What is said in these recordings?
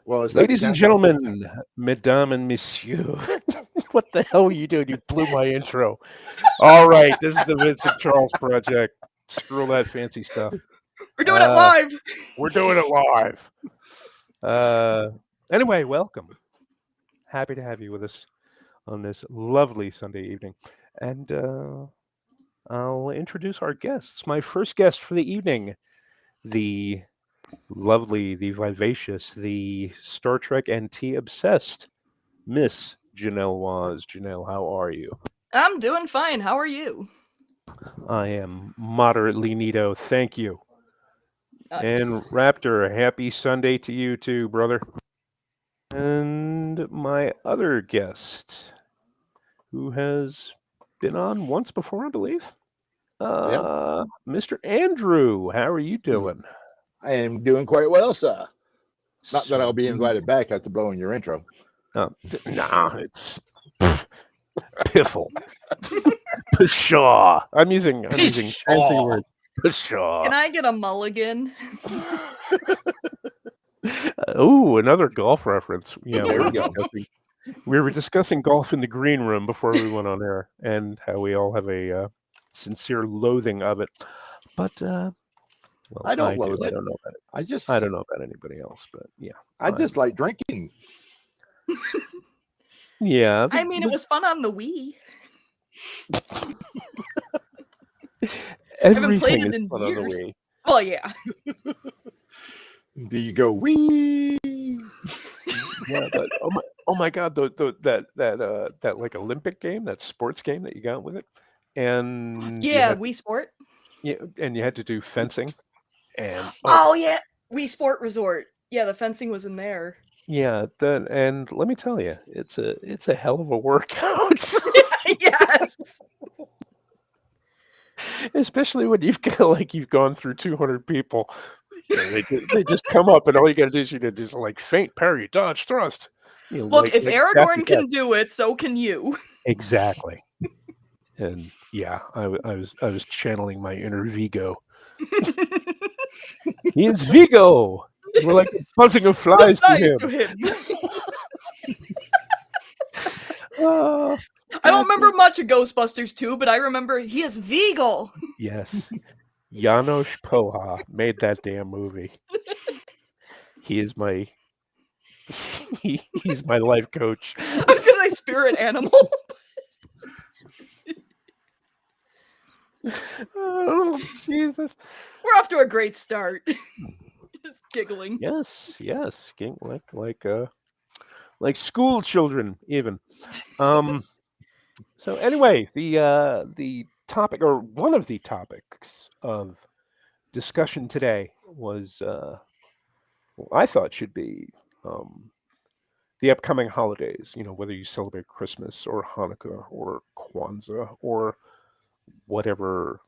Well, it's not Ladies and gentlemen, mesdames and messieurs, what the hell are you doing? You blew my intro. All right, this is the Vincent Charles Project. Screw all that fancy stuff. We're doing it live. We're doing it live. Anyway, welcome. Happy to have you with us on this lovely Sunday evening. And I'll introduce our guests. My first guest for the evening, the lovely, the vivacious, the Star Trek NT obsessed Miss Janelle Waz. Janelle, how are you? I'm doing fine. How are you? I am moderately neato. Thank you. Nice. And Raptor, happy Sunday to you too, brother. And my other guest, who has been on once before, I believe. Mr. Andrew, how are you doing? I am doing quite well, sir. Not that I'll be Sweet. invited back after blowing your intro. Nah, it's piffle. Pshaw. I'm using fancy words. Pshaw. Can I get a mulligan? Oh, another golf reference. Yeah, There we go. we were discussing golf in the green room before we went on air, and how we all have a sincere loathing of it. But well, I don't loathe I it. don't know about it. I don't know about anybody else, but yeah. I just like drinking. Yeah. I mean, it was fun on the Wii. Everything it is in fun on the years. Wii. Well, yeah. Do you go wee? Yeah, but oh my God, that like Olympic game, that sports game that you got with it, and Yeah, Wii Sport. Yeah, and you had to do fencing, and oh yeah, Wii Sport Resort. Yeah, the fencing was in there. Yeah, and let me tell you, it's a hell of a workout. Yes. Especially when you've gone through 200 people. They just come up, and all you got to do is just like feint, parry, dodge, thrust. Look, if Aragorn can do it, so can you. Exactly. And yeah, I was channeling my inner Vigo. He is Vigo. We're like the buzzing of flies to him. I don't remember much of Ghostbusters 2, but I remember he is Vigo. Yes. Janos Poha made that damn movie. He is he's my life coach. I was gonna say spirit animal. Oh, Jesus. We're off to a great start. Just giggling. Yes. Like school children, even. So anyway, the topic, or one of the topics of discussion today was, I thought should be the upcoming holidays. Whether you celebrate Christmas or Hanukkah or Kwanzaa or whatever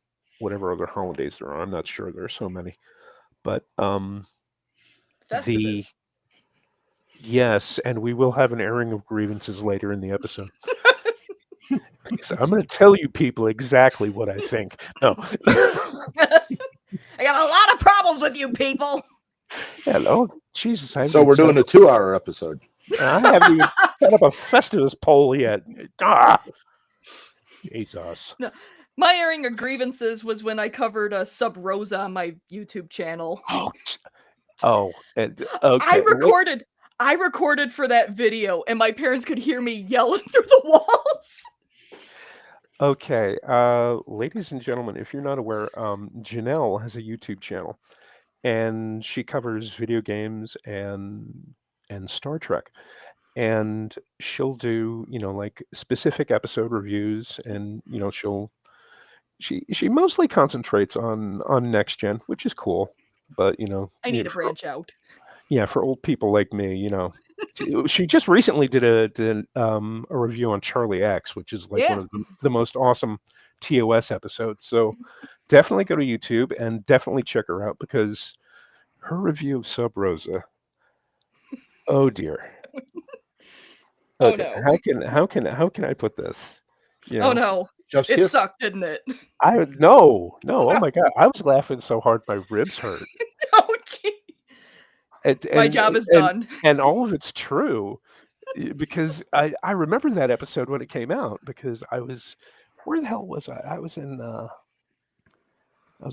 other holidays there are. I'm not sure. There are so many, but Festivus. Yes, and we will have an airing of grievances later in the episode. Because I'm going to tell you people exactly what I think. No. I got a lot of problems with you people. Hello. Jesus. So we're doing a 2-hour episode. I haven't even set up a Festivus poll yet. Jesus. No, my airing of grievances was when I covered Sub Rosa on my YouTube channel. And okay. I recorded for that video, and my parents could hear me yelling through the walls. Okay, ladies and gentlemen, if you're not aware, Janelle has a YouTube channel, and she covers video games and Star Trek, and she'll do like specific episode reviews, and she mostly concentrates on next gen, which is cool, but I need to branch out. Yeah, for old people like me, she just recently did a review on Charlie X, which is like one of the most awesome TOS episodes. So definitely go to YouTube and definitely check her out, because her review of Sub Rosa. Oh dear. Okay. Oh no. How can I put this? Oh no. It sucked, didn't it? No. Oh my God. I was laughing so hard my ribs hurt. Oh gee. My job is done. And all of it's true, because I remember that episode when it came out, because where the hell was I? I was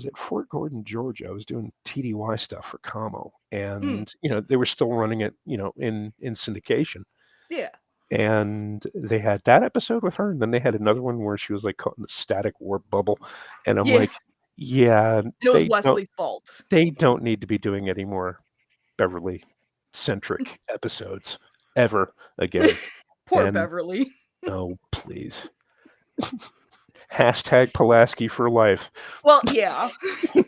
at Fort Gordon, Georgia. I was doing TDY stuff for Como, and they were still running it, in syndication. Yeah. And they had that episode with her, and then they had another one where she was like caught in the static warp bubble, and I'm like, yeah, it was Wesley's fault. They don't need to be doing any more Beverly centric episodes ever again. Poor Beverly. Oh, please. Hashtag Pulaski for life. Well, yeah. The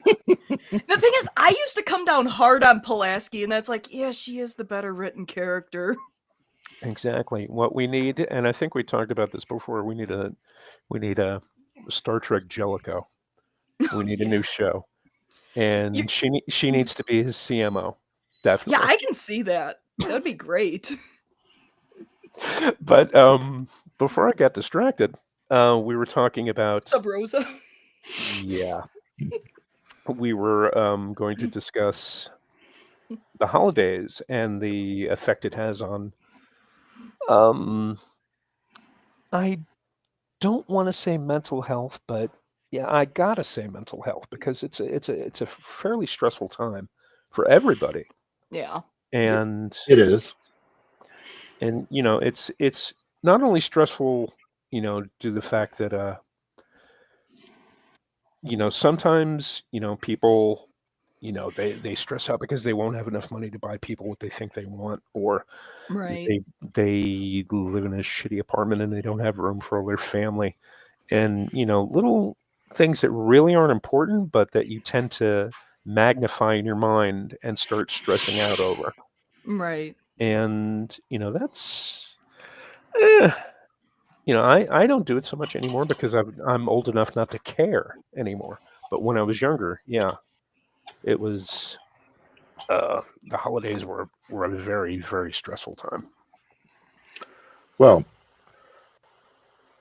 thing is, I used to come down hard on Pulaski, and that's like, yeah, she is the better written character. Exactly. What we need, and I think we talked about this before, we need a Star Trek Jellicoe. We need a new show. And she needs to be his CMO. Definitely. Yeah, I can see that. That'd be great. But before I got distracted, we were talking about Sub Rosa. Yeah. We were going to discuss the holidays and the effect it has on I don't want to say mental health, but yeah, I gotta say mental health, because it's a fairly stressful time for everybody. Yeah. And it is. And it's not only stressful, due to the fact that sometimes people they stress out because they won't have enough money to buy people what they think they want, or Right. they live in a shitty apartment and they don't have room for all their family, and little things that really aren't important, but that you tend to magnify in your mind and start stressing out over. Right. And that's I don't do it so much anymore, because I'm old enough not to care anymore. But when I was younger, yeah, it was the holidays were a very, very stressful time. Well,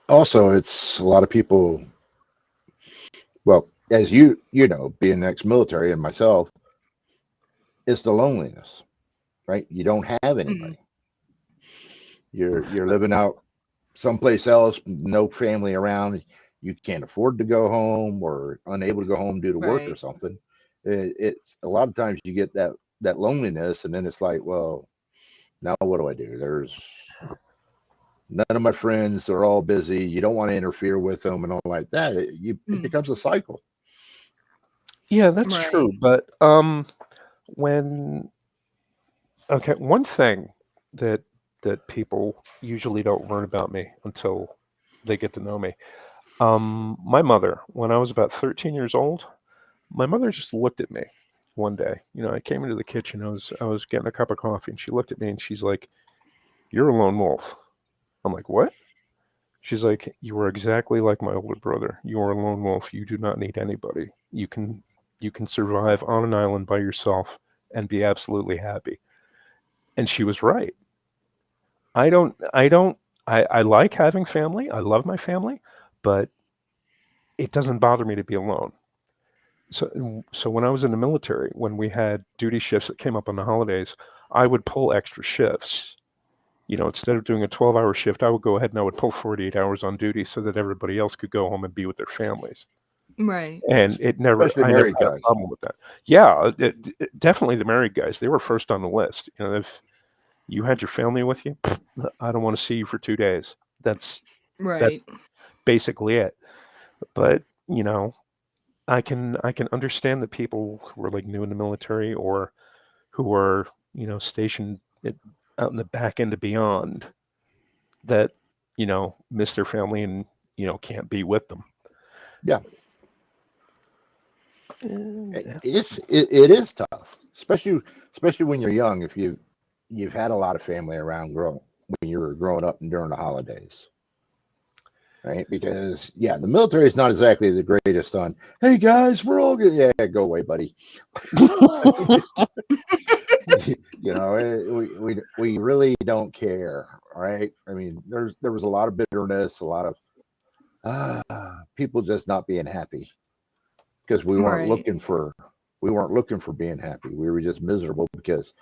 also, it's a lot of people. Well, as you know, being ex-military and myself, it's the loneliness, right? You don't have anybody. You're living out someplace else, no family around. You can't afford to go home, or unable to go home due to work or something. It's a lot of times you get that loneliness, and then it's like, well, now what do I do? There's none of my friends are all busy. You don't want to interfere with them and all like that. It becomes a cycle. Yeah, that's true. But one thing that people usually don't learn about me until they get to know me. My mother, when I was about 13 years old, my mother just looked at me one day. I came into the kitchen. I was getting a cup of coffee, and she looked at me and she's like, "You're a lone wolf." I'm like, "What?" She's like, "You are exactly like my older brother. You are a lone wolf. You do not need anybody. You can survive on an island by yourself and be absolutely happy." And she was right. I like having family. I love my family, but it doesn't bother me to be alone. So when I was in the military, when we had duty shifts that came up on the holidays, I would pull extra shifts. Instead of doing a 12-hour shift, I would go ahead and I would pull 48 hours on duty so that everybody else could go home and be with their families. Right. And I never had a problem with that. Yeah, definitely the married guys. They were first on the list. If you had your family with you, I don't want to see you for 2 days. That's basically it. But I can understand that people who are like new in the military, or who are stationed out in the back end of beyond, that miss their family and can't be with them. Yeah. It is tough, especially when you're young. If you've had a lot of family around when you were growing up and during the holidays, right? Because the military is not exactly the greatest on, hey guys, we're all good. Yeah, go away, buddy. We really don't care, right? I mean, there was a lot of bitterness, a lot of people just not being happy, because we weren't looking for being happy. We were just miserable because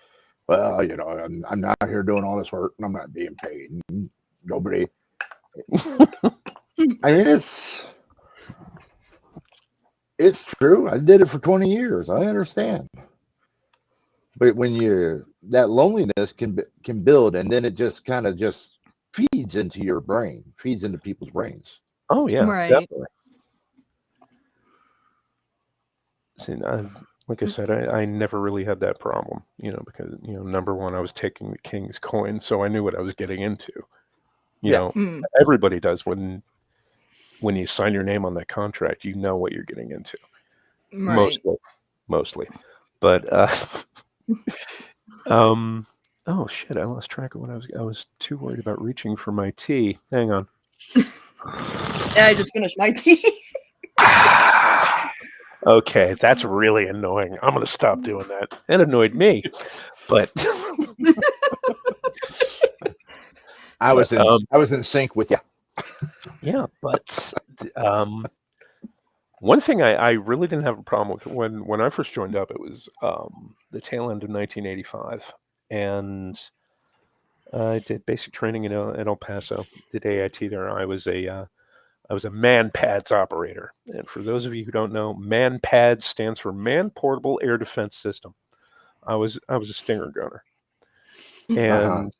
well, I'm not here doing all this work and I'm not being paid. And nobody. I mean, it's true. I did it for 20 years. I understand. But when that loneliness can build, and then it just kind of just feeds into your brain, feeds into people's brains. Oh yeah, Right. definitely. See, like I said, I never really had that problem, because number one, I was taking the king's coin, so I knew what I was getting into. Yeah. Everybody does when you sign your name on that contract, you know what you're getting into. Right. Mostly. But oh shit, I lost track of what I was too worried about reaching for my tea. Hang on. I just finished my tea. Okay, that's really annoying. I'm gonna stop doing that. It annoyed me, but I was in sync with you. Yeah, but one thing I really didn't have a problem with when I first joined up, it was the tail end of 1985, and I did basic training in El Paso. Did AIT there. I was a man pads operator, and for those of you who don't know, man pads stands for Man Portable Air Defense System. I was a Stinger gunner, and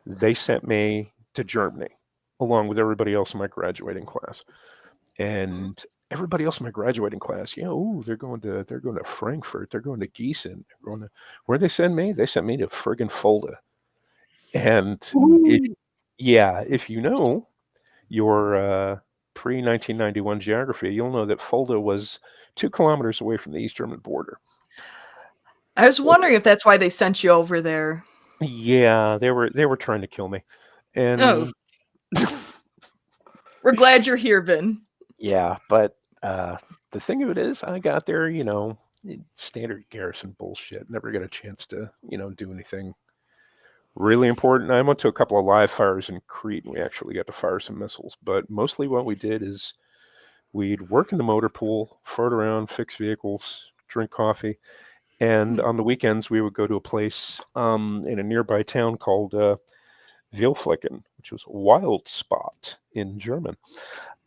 they sent me to Germany along with everybody else in my graduating class. And everybody else in my graduating class, they're going to Frankfurt, they're going to Gießen, where'd they send me? They sent me to friggin' Fulda. And if you know your pre-1991 geography, you'll know that Fulda was 2 kilometers away from the East German border. I was wondering if that's why they sent you over there. Yeah, they were trying to kill me. And we're glad you're here, Vin. Yeah, but the thing of it is, I got there, standard garrison bullshit. Never got a chance to, do anything really important. I went to a couple of live fires in Crete, and we actually got to fire some missiles. But mostly what we did is we'd work in the motor pool, fart around, fix vehicles, drink coffee. And on the weekends, we would go to a place in a nearby town called Wilflecken, which was Wild Spot in German.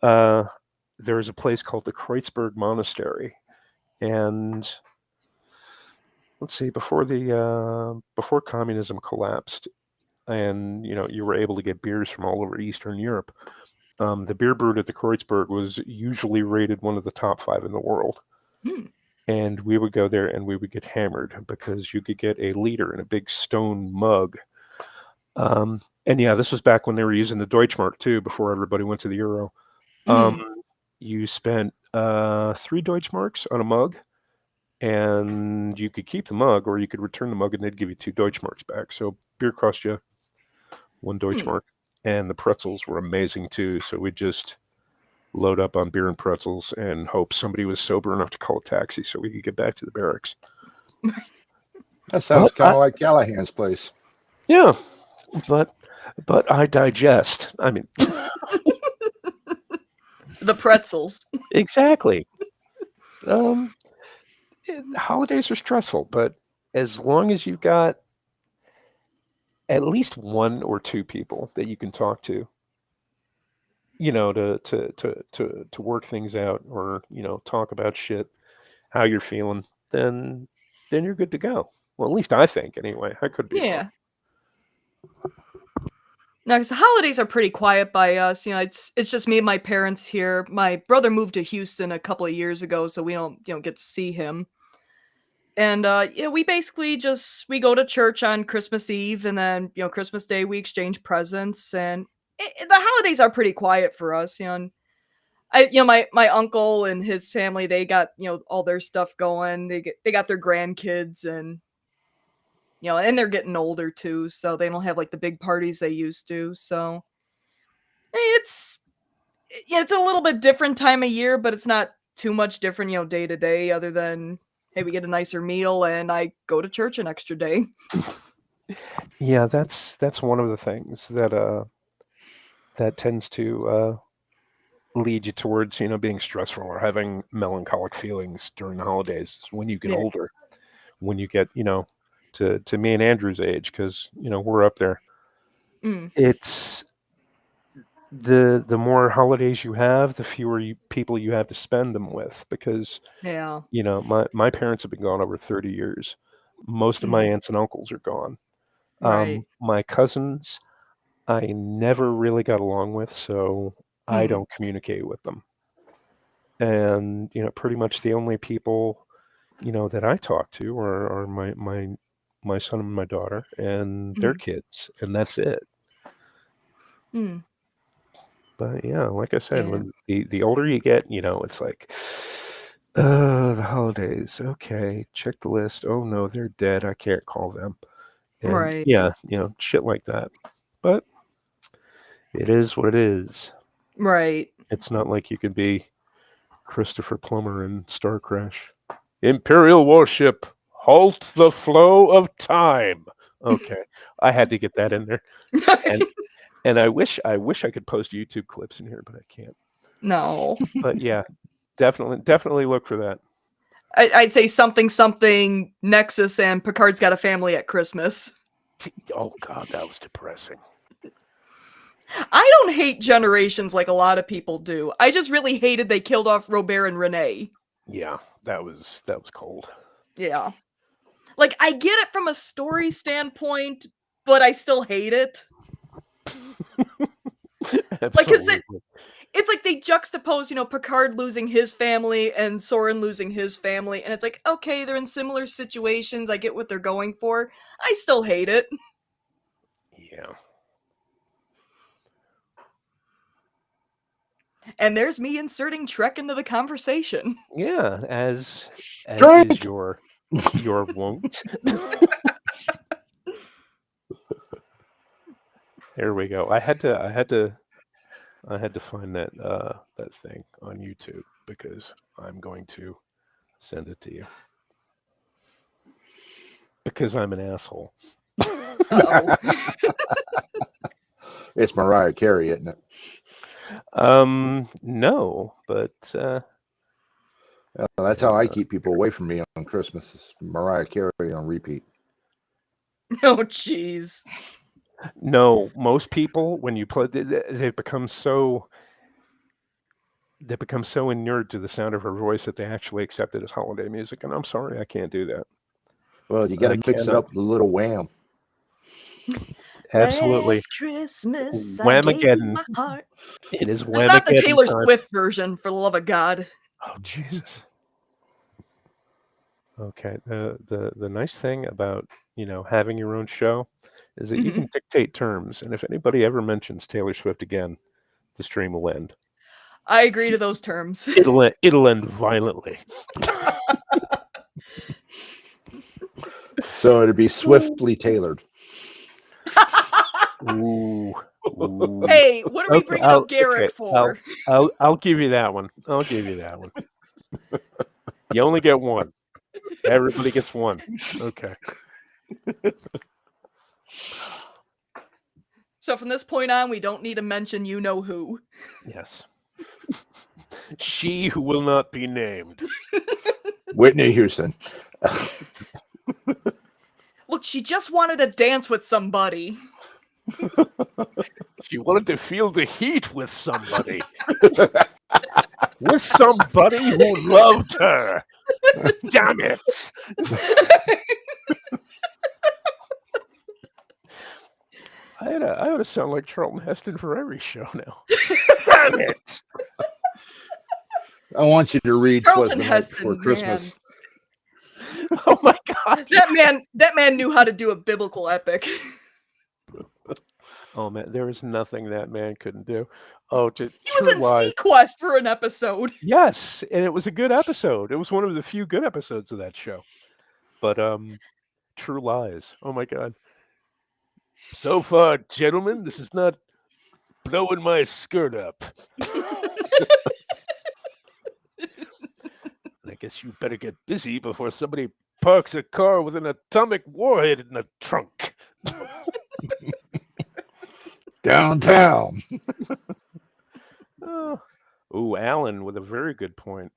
There's a place called the Kreuzberg Monastery, and let's see, before communism collapsed, and you were able to get beers from all over Eastern Europe. The beer brewed at the Kreuzberg was usually rated one of the top 5 in the world. And we would go there and we would get hammered because you could get a liter in a big stone mug. And yeah, this was back when they were using the Deutschmark too, before everybody went to the euro. You spent 3 Deutschmarks on a mug, and you could keep the mug, or you could return the mug, and they'd give you 2 Deutschmarks back. So beer cost you 1 Deutschmark, and the pretzels were amazing too. So we'd just load up on beer and pretzels and hope somebody was sober enough to call a taxi so we could get back to the barracks. That sounds kind of like Callahan's place. Yeah, but I digest. I mean... The pretzels. Exactly. Holidays are stressful, but as long as you've got at least 1 or 2 people that you can talk to, to work things out, or talk about shit, how you're feeling, then you're good to go. Well, at least I think, anyway. I could be wrong. No, because the holidays are pretty quiet by us. It's just me and my parents here. My brother moved to Houston a couple of years ago, so we don't get to see him. And we basically we go to church on Christmas Eve, and then Christmas Day we exchange presents, and the holidays are pretty quiet for us. And my uncle and his family, they got all their stuff going. They got their grandkids, and and they're getting older too, so they don't have like the big parties they used to. So it's a little bit different time of year, but it's not too much different, day to day, other than, hey, we get a nicer meal and I go to church an extra day. Yeah, that's one of the things that that tends to lead you towards, being stressful or having melancholic feelings during the holidays. When you get older, when you get, to me and Andrew's age, because we're up there. It's the more holidays you have, the fewer people you have to spend them with, because my parents have been gone over 30 years. Most of my aunts and uncles are gone. Right. My cousins, I never really got along with, so I don't communicate with them. And pretty much the only people that I talk to are my son and my daughter and their kids, and that's it. But yeah, like I said, when the older you get, it's like, the holidays. Okay, check the list. Oh no, they're dead. I can't call them. And Right. yeah, shit like that. But it is what it is. Right. It's not like you could be Christopher Plummer in Star Crash. Imperial warship, halt the flow of time. Okay, I had to get that in there. And I wish I could post YouTube clips in here, but I can't. No. But yeah, definitely look for that. I'd say something Nexus and Picard's Got a Family at Christmas. Oh God, that was depressing. I don't hate Generations like a lot of people do. I just really hated they killed off Robert and Renee. Yeah, that was cold. Yeah. Like, I get it from a story standpoint, but I still hate it. Absolutely. It's like they juxtapose, Picard losing his family and Soren losing his family, and it's like, okay, they're in similar situations. I get what they're going for. I still hate it. Yeah. And there's me inserting Trek into the conversation. Yeah, as is your wont. There we go. I had to find that that thing on YouTube, because I'm going to send it to you. Because I'm an asshole. Uh-oh. It's Mariah Carey, isn't it? No, but that's how I keep people away from me on Christmas. Is Mariah Carey on repeat. Oh, jeez. No, most people, when you play, they've become so inured to the sound of her voice that they actually accept it as holiday music. And I'm sorry, I can't do that. Well, you got to mix it up with a little Wham. Absolutely. Last Christmas, Whamageddon. I gave my heart. It is Whamageddon. It's not the Taylor time. Swift version, for the love of God. Oh, Jesus. Okay. The nice thing about, having your own show is that you can dictate terms. And if anybody ever mentions Taylor Swift again, the stream will end. I agree to those terms. It'll end violently. So it'd be swiftly tailored. Ooh. Hey, what are we bringing up Garrick for? I'll give you that one. You only get one. Everybody gets one. Okay. So from this point on, we don't need to mention you know who. Yes. She who will not be named. Whitney Houston. Look, she just wanted to dance with somebody. She wanted to feel the heat with somebody. With somebody who loved her. Damn it. I ought to sound like Charlton Heston for every show now. Damn it. I want you to read Charlton Heston for Christmas. Man. Oh my God. That man knew how to do a biblical epic. Oh man, there was nothing that man couldn't do. Oh, he was in Sequest for an episode. Yes, and it was a good episode. It was one of the few good episodes of that show. But True Lies. Oh my God. So far, gentlemen, this is not blowing my skirt up. I guess you better get busy before somebody parks a car with an atomic warhead in the trunk. Downtown. Alan with a very good point.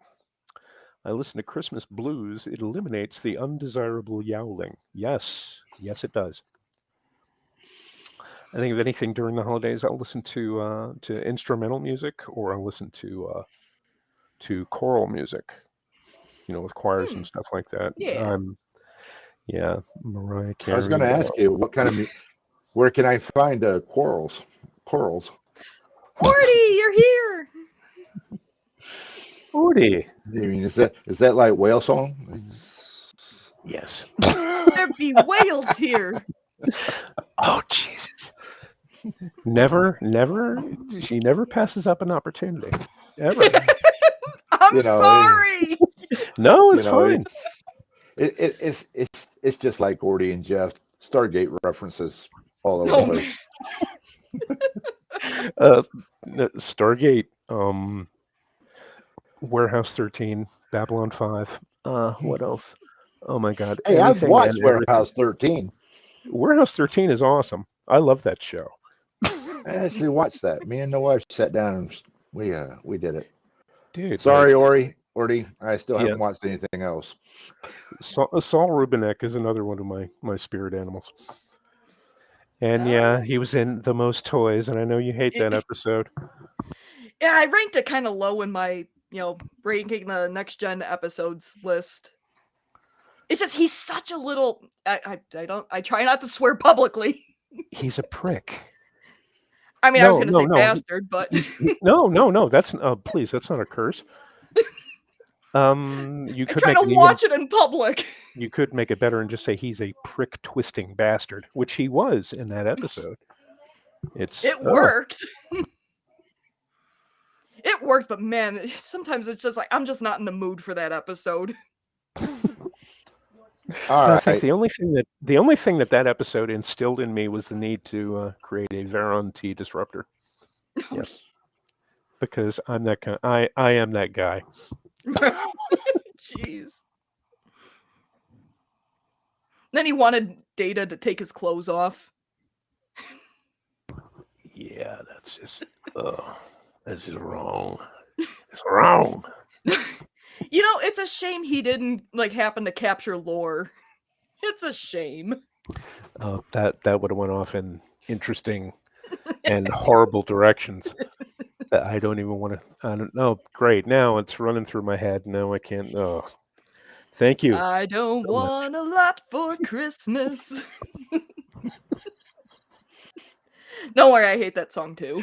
I listen to Christmas blues. It eliminates the undesirable yowling. Yes, yes, it does. I think if anything during the holidays, I'll listen to instrumental music, or I'll listen to choral music. With choirs and stuff like that. Yeah. Yeah, Mariah I was going to Carey. ask you what kind of where can I find corals? Corals. Orty, you're here. Orty. I mean, is that like whale song? Yes. There be whales here. Oh Jesus! Never. She never passes up an opportunity. Ever. I'm sorry. No, it's fine. It's just like Gordy and Jeff. Stargate references all over the place. Stargate, Warehouse 13, Babylon 5. What else? Oh my God! Hey, I've watched Warehouse 13. Warehouse 13 is awesome. I love that show. I actually watched that. Me and the wife sat down and we did it. Dude, sorry, Orty. I still haven't watched anything else. Saul Rubinek is another one of my spirit animals. And yeah, he was in The Most Toys, and I know you hate that episode. Yeah, I ranked it kind of low in my, ranking the next gen episodes list. It's just he's such a little. I try not to swear publicly. He's a prick. I mean, I was going to say bastard, but no. That's please, that's not a curse. You could try to watch it in public. You could make it better and just say he's a prick twisting bastard, which he was in that episode. It worked. It worked, but man, sometimes it's just like I'm just not in the mood for that episode. I think the only thing that episode instilled in me was the need to create a Varon T disruptor. Yes, because I'm that kind. I am that guy. Jeez. Then he wanted Data to take his clothes off. Yeah, that's just wrong. It's wrong. It's a shame he didn't happen to capture Lore. It's a shame. That would have went off in interesting and horrible directions that I don't even want to. I don't know. Great. Now it's running through my head. No, I can't. Oh, thank you. I don't want a lot for Christmas. Don't worry, I hate that song too.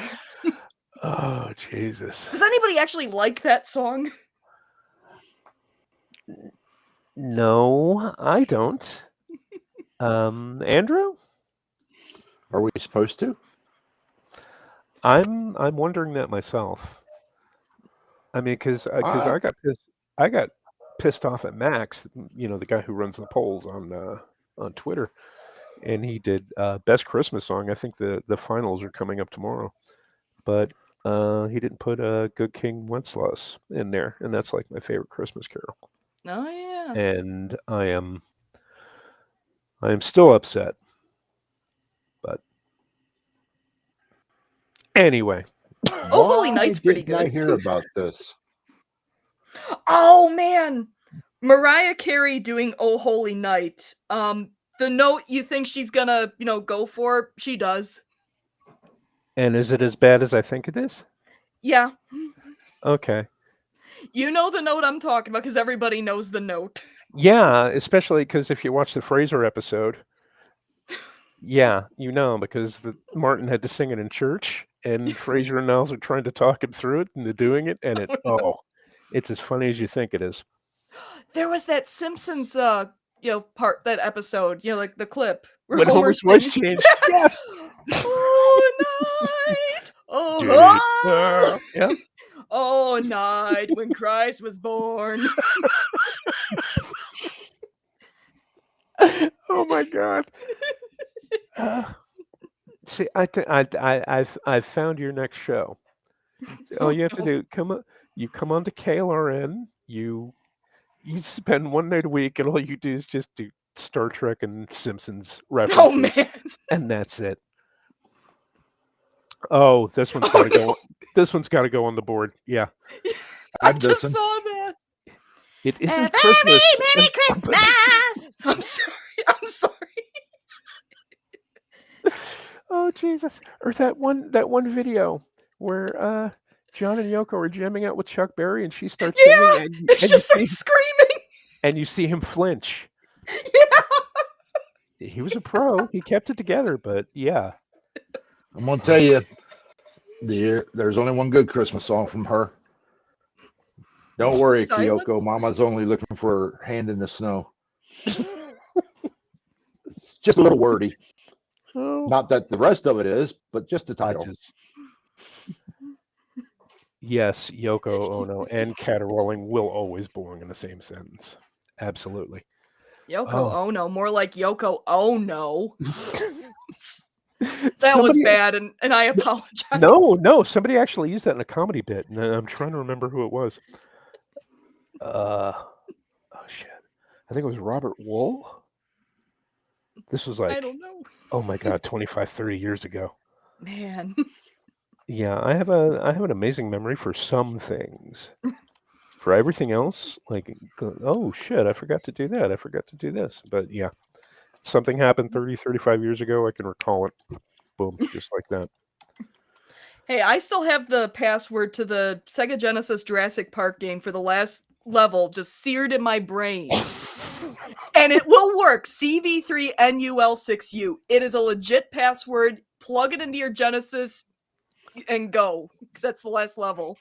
Oh, Jesus. Does anybody actually like that song? No, I don't. Andrew? Are we supposed to? I'm wondering that myself. I mean, because I got pissed off at Max, the guy who runs the polls on Twitter, and he did best Christmas song. I think the finals are coming up tomorrow, but he didn't put Good King Wenceslas in there, and that's like my favorite Christmas carol. Oh yeah. And I am still upset. But anyway. Oh, Holy Night's pretty good. I hear about this. Oh man. Mariah Carey doing Oh Holy Night. The note you think she's gonna, go for, she does. And is it as bad as I think it is? Yeah. Okay. You know the note I'm talking about because everybody knows the note. Yeah, especially because if you watch the Fraser episode, yeah, because Martin had to sing it in church, and Fraser and Niles are trying to talk him through it, and they're doing it, and it's as funny as you think it is. There was that Simpsons, part, that episode, like the clip when Homer's voice changed. Yes. Oh night. Oh. Yeah. Oh night when Christ was born. Oh my God. See, I've found your next show. All you have to do, you come on to KLRN, you spend one night a week, and all you do is just do Star Trek and Simpsons references. Oh man. And that's it. Oh, this one's got to go. This one's got to go on the board. Yeah. I just saw that. It isn't Christmas. Merry Christmas! I'm sorry. Oh Jesus! Or that one video where John and Yoko are jamming out with Chuck Berry, and she starts singing, Yeah, and she you just starts screaming. and you see him flinch. Yeah. He was a pro. He kept it together, but yeah. I'm gonna tell you, there's only one good Christmas song from her. Don't worry, Silence? Kyoko. Mama's only looking for her hand in the snow. Just a little wordy. Oh, Not that the rest of it is, but just the I title. Yes, Yoko Ono and caterwauling will always belong in the same sentence. Absolutely. Yoko Ono, more like Yoko Ono. That Somebody- was bad, and I apologize. No, somebody actually used that in a comedy bit, and I'm trying to remember who it was. Oh shit! I think it was Robert Wool. This was like, I don't know. Oh my god, 25, 30 years ago. Man. Yeah, I have an amazing memory for some things. For everything else, like, oh shit, I forgot to do that. I forgot to do this. But yeah, something happened 30, 35 years ago. I can recall it. Boom, just like that. Hey, I still have the password to the Sega Genesis Jurassic Park game for the last level just seared in my brain. And it will work. CV3NUL6U. It is a legit password. Plug it into your Genesis and go. Because that's the last level.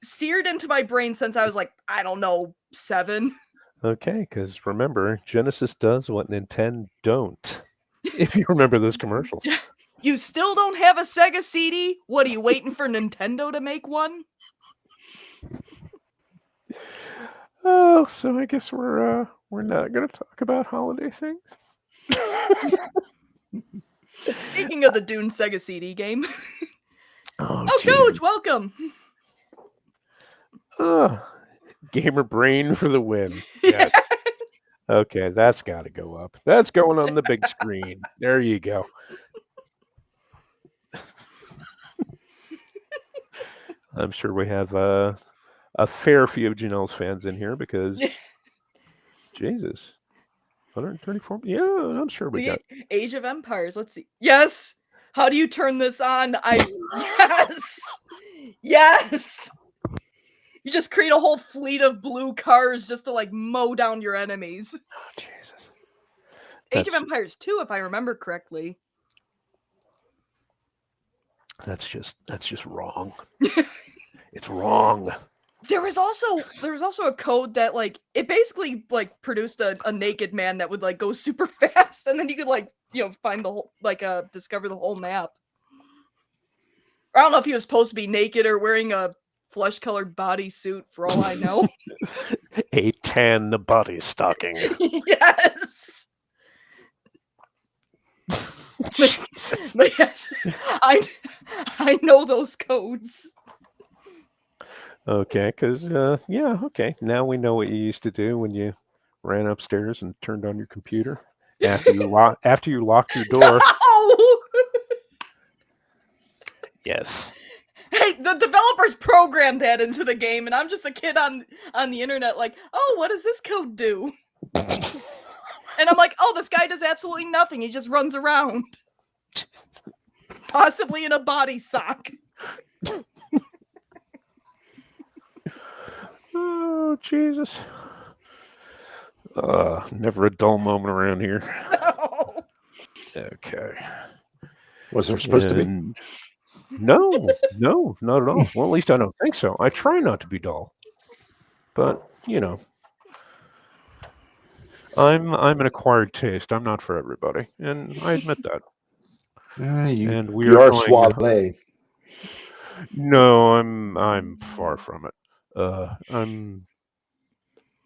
Seared into my brain since I was like, I don't know, 7. Okay, because remember, Genesis does what Nintendo don't. If you remember those commercials. You still don't have a Sega CD? What, are you waiting for Nintendo to make one? Oh, so I guess we're not going to talk about holiday things. Speaking of the Dune Sega CD game. Oh, Coach, welcome. Gamer brain for the win. Yes. Okay, that's got to go up. That's going on the big screen. There you go. I'm sure we have a fair few of Janelle's fans in here because, Jesus, 134. Yeah, I'm sure we got Age of Empires. Let's see. Yes. How do you turn this on? Yes. You just create a whole fleet of blue cars just to like mow down your enemies. Oh, Jesus. Age of Empires 2, if I remember correctly. That's just wrong. It's wrong. There was also a code that like it basically like produced a naked man that would like go super fast, and then you could like find the whole discover the whole map. I don't know if he was supposed to be naked or wearing a flesh-colored bodysuit, for all I know. A tan body stocking. Yes. Jesus. But yes, I know those codes. Okay, because okay. Now we know what you used to do when you ran upstairs and turned on your computer after you locked your door. No! Yes. Hey, the developers programmed that into the game, and I'm just a kid on the internet like, oh, what does this code do? And I'm like, oh, this guy does absolutely nothing. He just runs around. Possibly in a body sock. Oh, Jesus. Never a dull moment around here. No. Okay. Was there supposed to be? No, not at all. Well, at least I don't think so. I try not to be dull. But, I'm an acquired taste. I'm not for everybody. And I admit that. You are suave. No, I'm far from it. I'm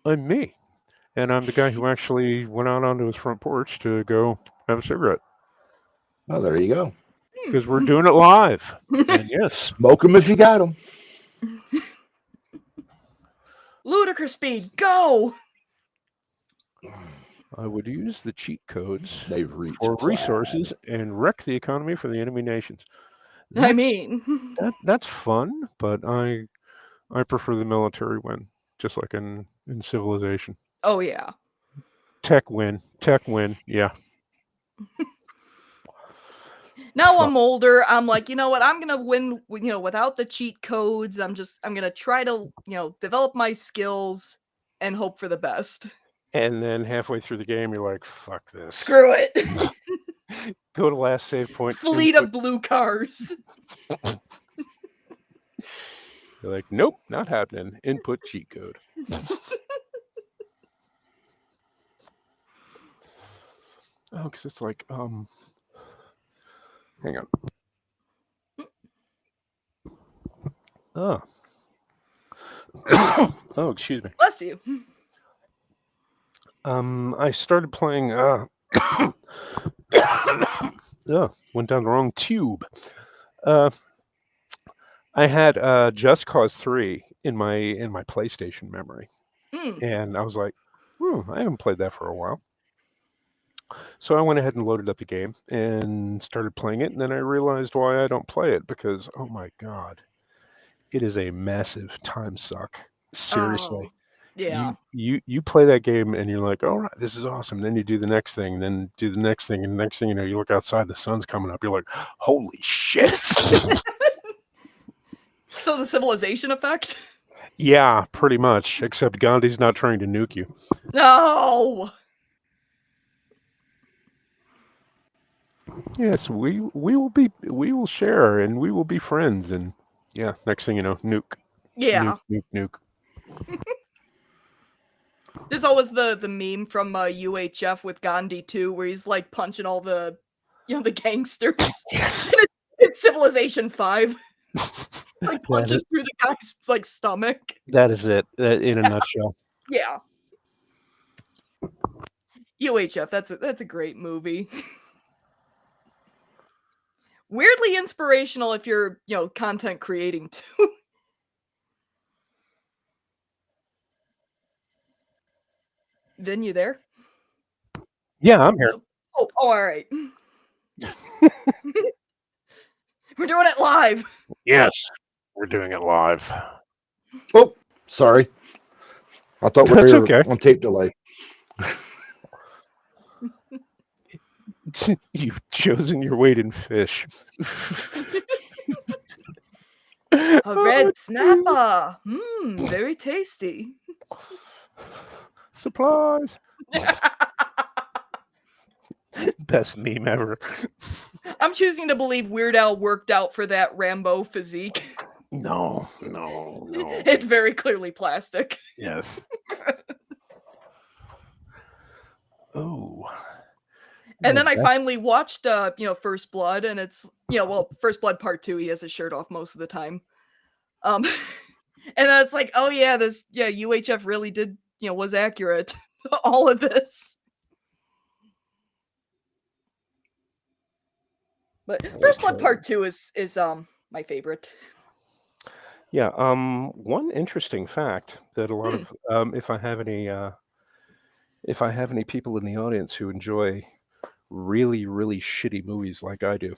me. And I'm the guy who actually went out onto his front porch to go have a cigarette. Oh, there you go. Because we're doing it live. And yes. Smoke them if you got them. Ludicrous speed, go! I would use the cheat codes for resources and wreck the economy for the enemy nations. I mean, that's fun, but I prefer the military win. just like in Civilization. Oh yeah. Tech win, yeah. Now I'm older. I'm like, you know what? I'm gonna win. Without the cheat codes. I'm gonna try to develop my skills and hope for the best. And then halfway through the game, you're like, "Fuck this! Screw it." Go to last save point. Fleet of blue cars. You're like, nope, not happening. Input cheat code. Oh, because it's like, hang on. Oh. Oh, excuse me. Bless you. I started playing. Went down the wrong tube. I had Just Cause 3 in my PlayStation memory, and I was like, I haven't played that for a while. So I went ahead and loaded up the game and started playing it, and then I realized why I don't play it, because, oh my god, it is a massive time suck. Seriously. Oh, yeah. You play that game and you're like, all right, this is awesome. Then you do the next thing, then do the next thing, and the next thing you know, you look outside, the sun's coming up. You're like, holy shit. So the Civilization effect? Yeah, pretty much. Except Gandhi's not trying to nuke you. No. Yes, we will share, and we will be friends, and yeah, next thing you know, nuke. Yeah. Nuke. There's always the meme from UHF with Gandhi too, where he's like punching all the the gangsters. Yes. It's Civilization 5. Like punches through the guy's like stomach. That is it, in a nutshell. Yeah. UHF, that's a great movie. Weirdly inspirational if you're, content creating too. Vin, you there? Yeah, I'm here. Oh, all right. We're doing it live. Yes, we're doing it live. Oh, sorry. I thought we were okay. on tape delay. You've chosen your weight in fish. A red snapper. Very tasty. Supplies. Best meme ever. I'm choosing to believe Weird Al worked out for that Rambo physique. No. It's very clearly plastic. Yes. Oh. And then I finally watched First Blood, and it's First Blood Part 2, he has his shirt off most of the time. And then it's like, oh yeah, UHF really did, was accurate. All of this. But First Blood Part 2 is my favorite. Yeah, one interesting fact that a lot of if I have any people in the audience who enjoy really, really shitty movies like I do,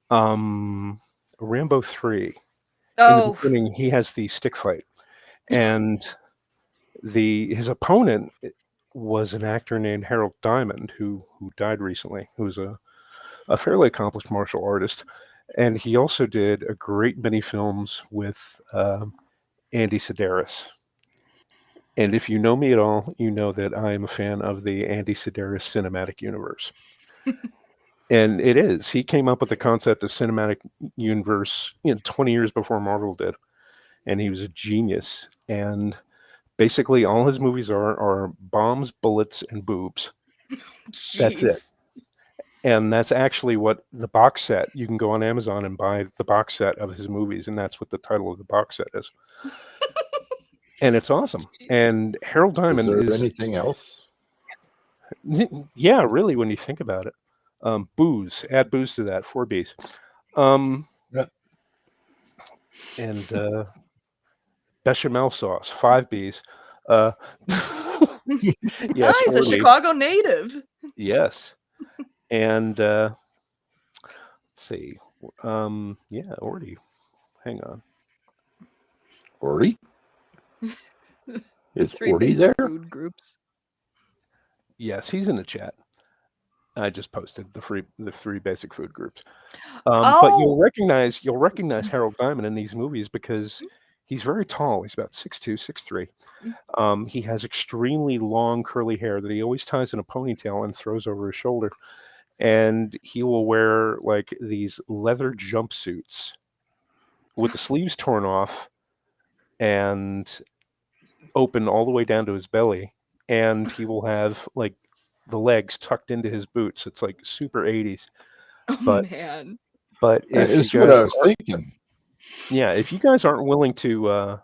Rambo 3. In the beginning, he has the stick fight, and his opponent was an actor named Harold Diamond, who died recently, who's a fairly accomplished martial artist, and he also did a great many films with Andy Sedaris. And if you know me at all, you know that I am a fan of the Andy Sedaris cinematic universe. And it is. He came up with the concept of cinematic universe 20 years before Marvel did. And he was a genius. And basically all his movies are bombs, bullets, and boobs. Jeez. That's it. And that's actually what the box set, you can go on Amazon and buy the box set of his movies, and that's what the title of the box set is. And it's awesome. And Harold Diamond is there anything else? Yeah, really, when you think about it. Booze. Add booze to that. 4 Bs. Yeah. And bechamel sauce. 5 Bs. Yes, he's a Chicago native. Yes. And let's see. Orty. Hang on. Orty? Is 3 Orty basic there? food groups. Yes, he's in the chat. I just posted the 3 basic food groups. Oh, But you'll recognize Harold Diamond in these movies because he's very tall. He's about 6'2", 6'3". He has extremely long curly hair that he always ties in a ponytail and throws over his shoulder. And he will wear like these leather jumpsuits with the sleeves torn off and open all the way down to his belly. And he will have like the legs tucked into his boots. It's like super 80s. oh But man. but if you It's what guys I was thinking. yeah, if you guys aren't willing to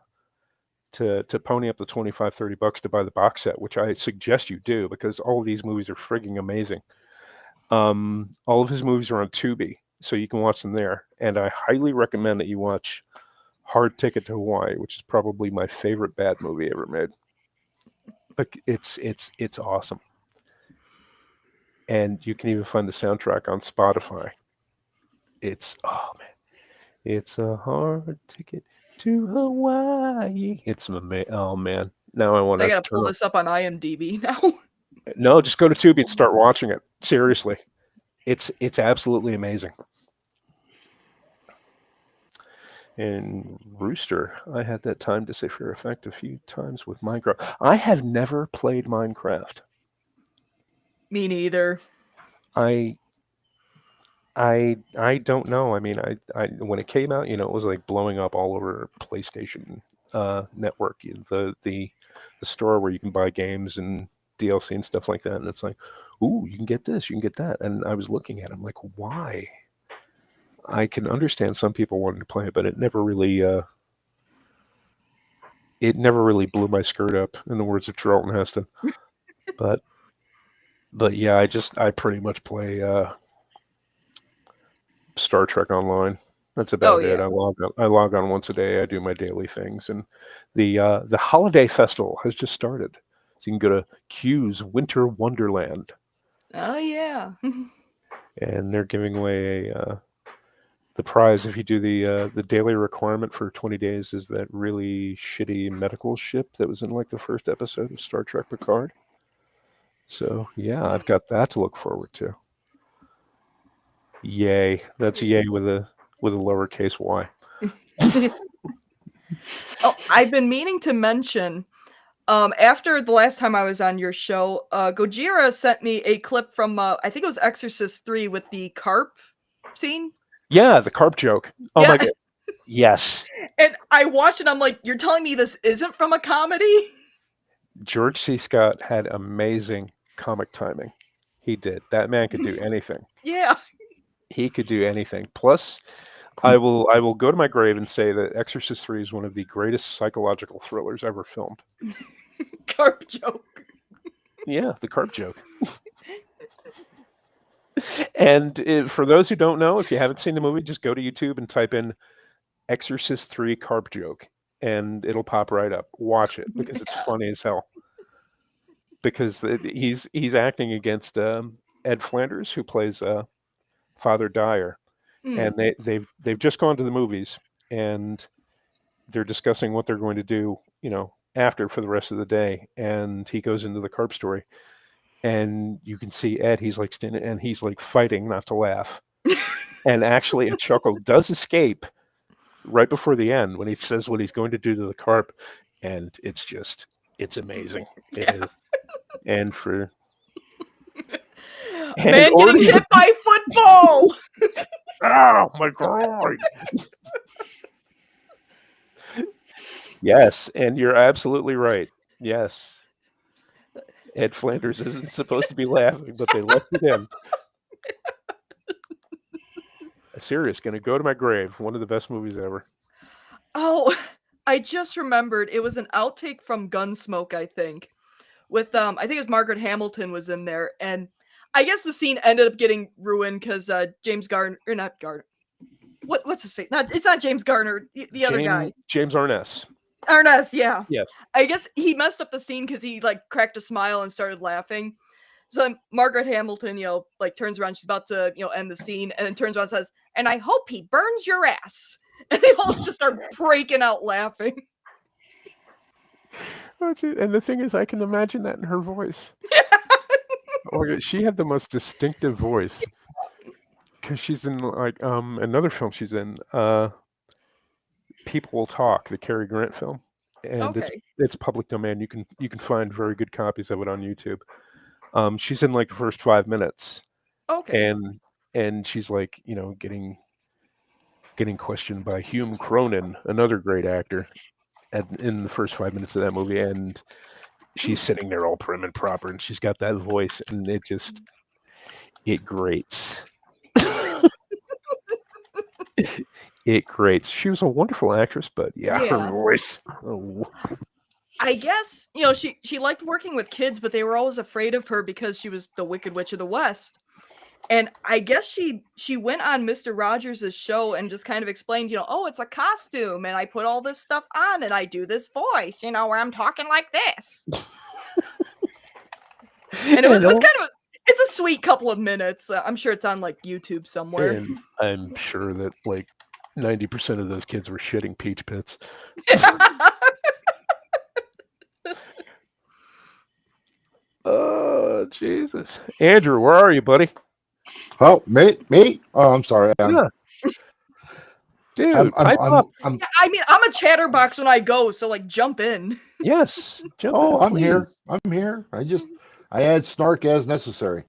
pony up the $25-$30 to buy the box set, which I suggest you do because all of these movies are frigging amazing. All of his movies are on Tubi, so you can watch them there. And I highly recommend that you watch Hard Ticket to Hawaii, which is probably my favorite bad movie ever made. But it's awesome. And you can even find the soundtrack on Spotify. It's it's a hard ticket to Hawaii. It's oh man. Now I want to I gotta pull this up on IMDb now. No, just go to Tubi and start watching it. Seriously. It's absolutely amazing. And Rooster, I had that time to say for effect a few times with Minecraft. I have never played Minecraft. Me neither. I don't know. I mean, I when it came out, it was like blowing up all over PlayStation network, the store where you can buy games and DLC and stuff like that. And it's like, ooh, you can get this, you can get that. And I was looking at it, I'm like, why? I can understand some people wanting to play it, but it never really blew my skirt up, in the words of Charlton Heston. but yeah, I pretty much play Star Trek Online. That's about it. I log on once a day. I do my daily things, and the holiday festival has just started. So you can go to Q's Winter Wonderland. Oh yeah. And they're giving away the prize if you do the daily requirement for 20 days is that really shitty medical ship that was in like the first episode of Star Trek Picard. So yeah, I've got that to look forward to. Yay. That's yay with a lowercase y. Oh, I've been meaning to mention, after the last time I was on your show, Gojira sent me a clip from, I think it was Exorcist 3 with the carp scene. Yeah, the carp joke. Oh yeah. My God. Yes. And I watched it, I'm like, you're telling me this isn't from a comedy? George C. Scott had amazing comic timing. He did. That man could do anything. Yeah. He could do anything. Plus, I will go to my grave and say that Exorcist 3 is one of the greatest psychological thrillers ever filmed. Carp joke. Yeah, the carp joke. And for those who don't know, if you haven't seen the movie, just go to YouTube and type in Exorcist 3 carp joke, and it'll pop right up. Watch it because it's funny as hell. Because he's acting against Ed Flanders, who plays Father Dyer. And they've just gone to the movies, and they're discussing what they're going to do, after for the rest of the day. And he goes into the carp story, and you can see Ed. He's like standing, and he's like fighting not to laugh. And actually, a chuckle does escape right before the end when he says what he's going to do to the carp, and it's amazing. It is. And for man getting hit by football. Oh my God. Yes, and you're absolutely right. Yes. Ed Flanders isn't supposed to be laughing, but they left it in. Serious, gonna go to my grave. One of the best movies ever. Oh, I just remembered it was an outtake from Gunsmoke, I think. With I think it was Margaret Hamilton was in there, and I guess the scene ended up getting ruined because James Garner, or not Garner. What's his face? It's not James Garner, the other guy. James Arness. Arness, yeah. Yes. I guess he messed up the scene because he like cracked a smile and started laughing. So then Margaret Hamilton, like turns around, she's about to, end the scene, and then turns around and says, "And I hope he burns your ass." And they all just start breaking out laughing. And the thing is, I can imagine that in her voice. She had the most distinctive voice because she's in like another film she's in, People Will Talk, the Cary Grant film, and it's public domain. You can find very good copies of it on YouTube. She's in like the first 5 minutes, and she's like, you know, getting questioned by Hume Cronin, another great actor, in the first 5 minutes of that movie, and she's sitting there all prim and proper, and she's got that voice, and it grates. It grates. She was a wonderful actress, but her voice. Oh. I guess, you know, she liked working with kids, but they were always afraid of her because she was the Wicked Witch of the West. And I guess she went on Mr. Rogers' show and just kind of explained, you know, oh, it's a costume, and I put all this stuff on, and I do this voice, you know, where I'm talking like this. And it was kind of it's a sweet couple of minutes. I'm sure it's on like YouTube somewhere. And I'm sure that like 90% of those kids were shitting peach pits. Oh, Jesus. Andrew, where are you, buddy? Oh, me? Oh, I'm sorry. Dude, I mean, I'm a chatterbox when I go, so like jump in. Yes, jump in. Oh, I'm here. I'm here. I add snark as necessary.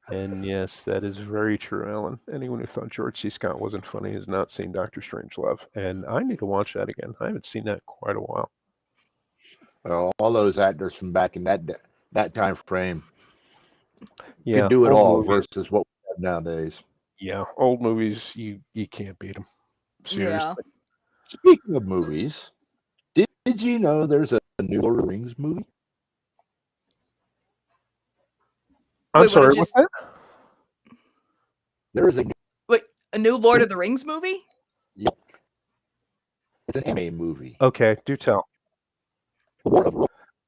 And yes, that is very true, Alan. Anyone who thought George C. Scott wasn't funny has not seen Dr. Strangelove, and I need to watch that again. I haven't seen that in quite a while. Well, all those actors from back in that time frame could do it all versus what we have nowadays. Yeah, old movies, you can't beat them. Seriously. Yeah. Speaking of movies, did you know there's a new Lord of the Rings movie? I'm sorry, what's that? There is a new Lord of the Rings movie? Yep. It's an anime movie. Okay, do tell.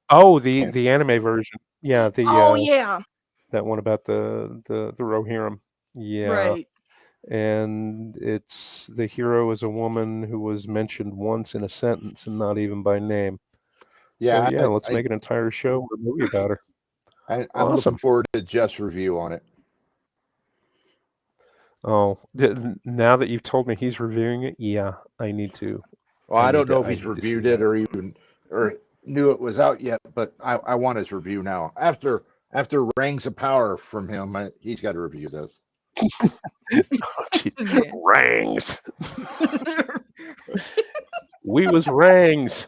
Oh, the anime version. Yeah, that one about the Rohirrim. Yeah. Right. And the hero is a woman who was mentioned once in a sentence and not even by name. Yeah. So let's make an entire show or movie about her. I'm looking forward to Jeff's review on it. Oh, now that you've told me he's reviewing it, yeah, I need to. Well, I don't know if he's reviewed it or knew it was out yet, but I want his review now. After Rings of Power from him, he's got to review this. Rings. We was Rings.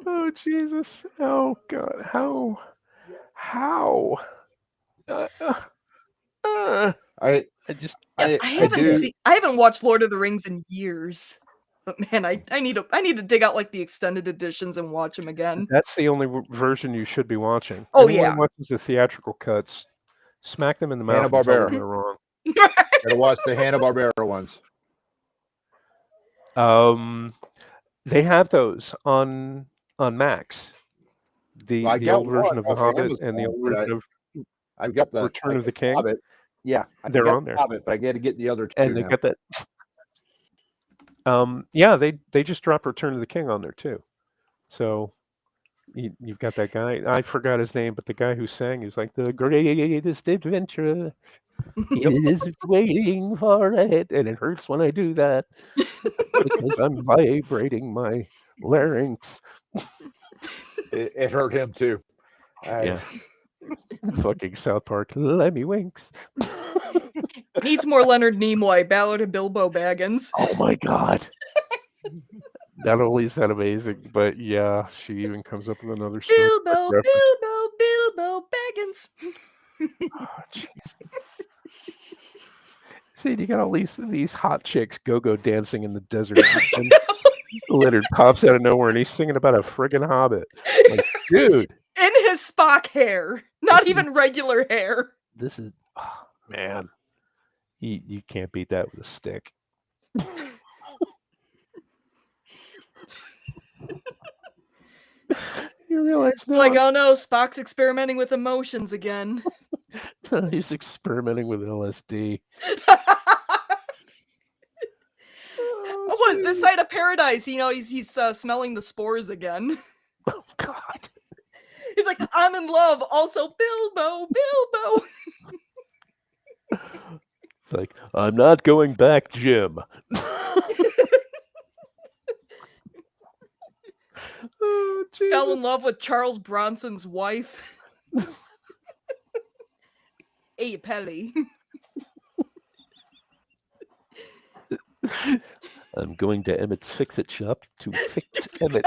Oh, Jesus. Oh, God. How? I haven't watched Lord of the Rings in years. But man, I need to dig out like the extended editions and watch them again. That's the only version you should be watching. Oh, Anyone watches the theatrical cuts, smack them in the mouth and tell them they're wrong. Gotta watch the Hanna-Barbera ones. They have those on Max. The old version of The Hobbit and the old version of I've got the Return of the King. Hobbit. Yeah, they're on there. Hobbit, but I got to get the other two. And they got that. Yeah, they just dropped Return of the King on there too. So you've got that guy. I forgot his name, but the guy who sang is like the greatest adventure is waiting for it, and it hurts when I do that because I'm vibrating my larynx. It hurt him too. Yeah. Fucking South Park. Lemmy Winks. Needs more Leonard Nimoy, Ballad of Bilbo Baggins. Oh my God. Not only is that amazing, but yeah, she even comes up with another story. Bilbo Baggins. Oh, jeez. See, you got all these hot chicks go dancing in the desert. And Leonard pops out of nowhere and he's singing about a friggin' hobbit. Like, dude. In his Spock hair. Not even regular hair. This is, man. You can't beat that with a stick. You realize it's like, oh no, Spock's experimenting with emotions again. He's experimenting with LSD. was this side of paradise? He's smelling the spores again. Oh God. He's like, I'm in love. Also, Bilbo. It's like, I'm not going back, Jim. Oh, fell in love with Charles Bronson's wife. Hey, Pelly. I'm going to Emmett's Fix-It shop to fix Emmett.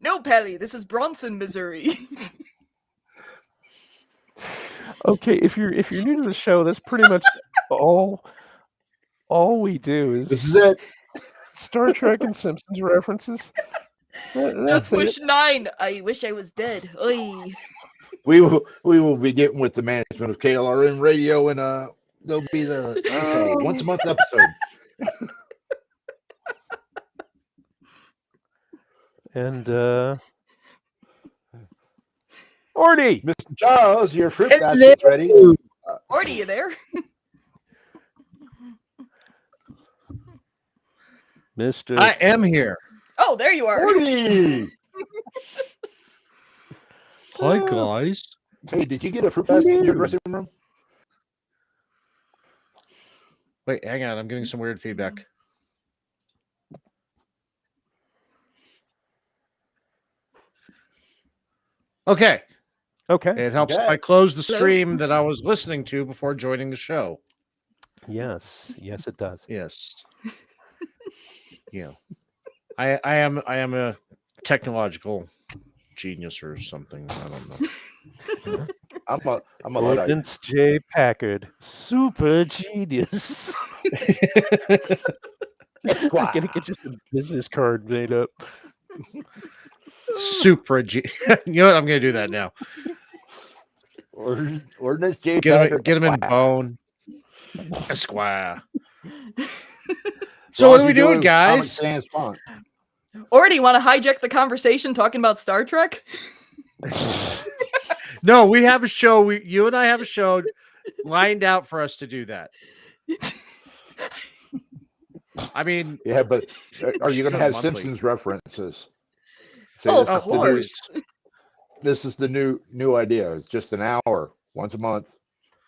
No, Pelly, this is Bronson, Missouri. Okay, if you're new to the show, that's pretty much all we do is This is it. Star Trek and Simpsons references. That's Push it. 9. I wish I was dead. Oy. We will be getting with the management of KLRN Radio, and there'll be the once a month episode. And Ordy, Mr. Charles, your fruit basket's ready. Ordy, you there? Mr. I am here. Oh, there you are. Ordy! Hi, guys. Hey, did you get a fruit basket in your dressing room? Wait, hang on. I'm getting some weird feedback. Okay. Okay. It helps if Okay. I close the stream that I was listening to before joining the show. Yes, it does. Yes. Yeah. I am a technological genius or something. I don't know. I'm a Luddite. Vince J. Packard, super genius. I'm gonna get just a business card made up. Super G. You know what? I'm gonna do that now. Ordnance J. Get Packard. him in bone. Esquire. As So long what as are we you do doing, it with guys? Comic Sans font. Ordy, you want to hijack the conversation talking about Star Trek? No, we have a show. You and I have a show lined out for us to do that. I mean, Yeah, but are you going to have monthly. Simpsons references? See, Oh, this of is the new- course. This is the new idea. It's just an hour once a month.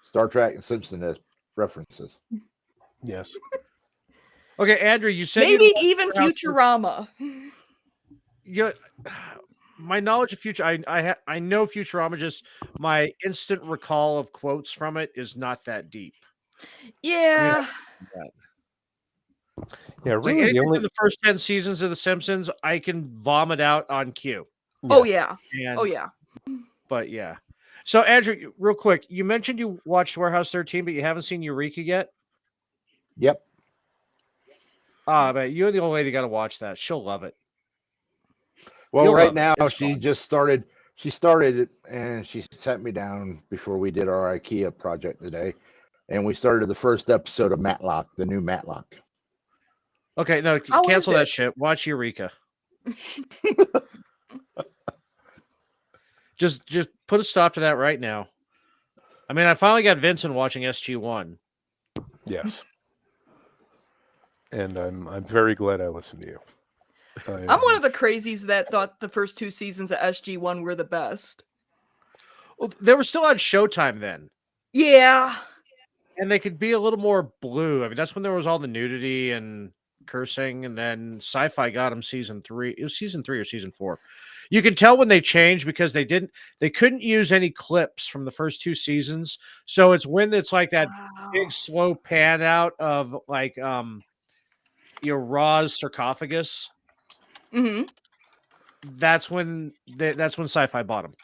Star Trek and Simpsons references. Yes. okay, Andrew, you said Maybe you even Futurama. my knowledge of I know Futurama. Just my instant recall of quotes from it is not that deep. Yeah. Yeah, It's like really. anything from the first 10 seasons of The Simpsons, I can vomit out on cue. Oh, yeah. And, Oh, yeah. But yeah. So Andrew, real quick, you mentioned you watched Warehouse 13, but you haven't seen Eureka yet. Yep. But you and the old lady got to watch that. She'll love it. Well, You'll right love it. now It's she fun. just started. She started it, and she sat me down before we did our IKEA project today, and we started the first episode of Matlock, the new Matlock. Okay, no, How cancel is that it? shit. Watch Eureka. Just put a stop to that right now. I mean, I finally got Vincent watching SG1. Yes. And I'm very glad I listened to you. I'm one of the crazies that thought the first 2 seasons of SG1 were the best. Well, they were still on Showtime then. Yeah. And they could be a little more blue. I mean, that's when there was all the nudity and cursing, and then Sci-Fi got them season 3. It was season 3 or season 4. You can tell when they changed because they couldn't use any clips from the first 2 seasons. So it's when it's like that big slow pan out of like Ra's sarcophagus. Mm-hmm. That's when Sci-Fi bought them.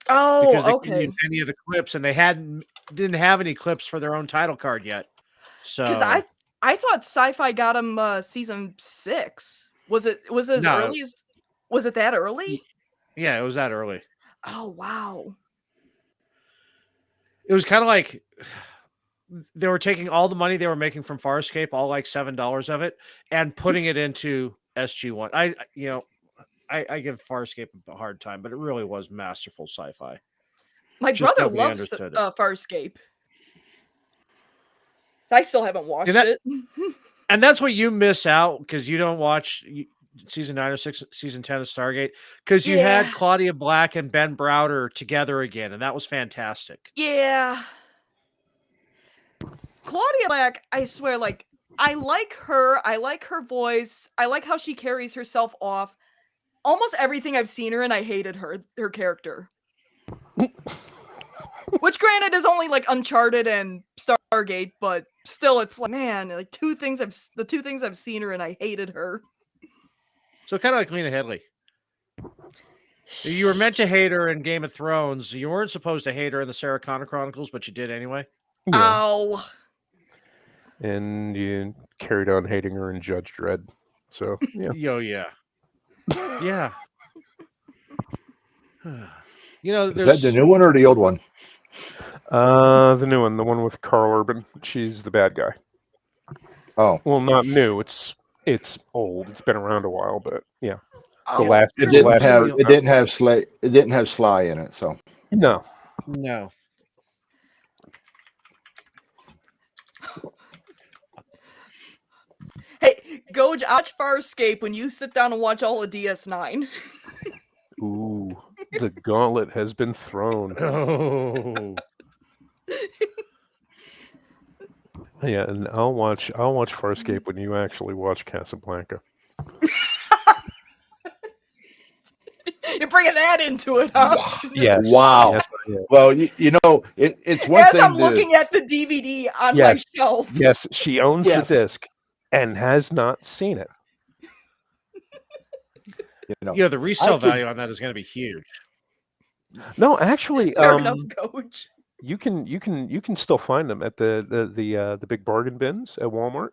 Oh, Because they okay. couldn't use any of the clips, and they didn't have any clips for their own title card yet. So Because I thought Sci-Fi got him season 6. Was it as No. early as? Was it that early? Yeah, it was that early. Oh wow. It was kind of like they were taking all the money they were making from Farscape, all like $7 of it, and putting it into SG1. I give Farscape a hard time, but it really was masterful sci-fi. My Just brother nobody loves understood it. Farscape. I still haven't watched that- it. And that's what you miss out because you don't watch season 9 or 6, season 10 of Stargate because you had Claudia Black and Ben Browder together again, and that was fantastic. Yeah. Claudia Black, I swear, like, I like her. I like her voice. I like how she carries herself off. Almost everything I've seen her in, I hated her character. Which, granted, is only like Uncharted and Stargate, but still, it's like, man, like the two things I've seen her in, I hated her. So kind of like Lena Headey. You were meant to hate her in Game of Thrones. You weren't supposed to hate her in the Sarah Connor Chronicles, but you did anyway. Yeah. Ow. And you carried on hating her in Judge Dredd. So, yeah. Yeah. Yeah. Is that the new one or the old one? The new one, the one with Carl Urban. She's the bad guy. Oh, well, not new. It's old. It's been around a while, but yeah. Oh, it didn't have Sly in it, so no. Hey, Goj, watch Farscape when you sit down and watch all of DS9. Ooh, the gauntlet has been thrown. Oh. Yeah, and I'll watch Farscape when you actually watch Casablanca. You're bringing that into it, huh? Yes. Wow. Yes, well, it's one As thing. I'm looking at the DVD on my shelf. Yes, she owns the disc and has not seen it. The resale value on that is going to be huge. No, actually, Fair enough, Coach. You can still find them at the big bargain bins at Walmart.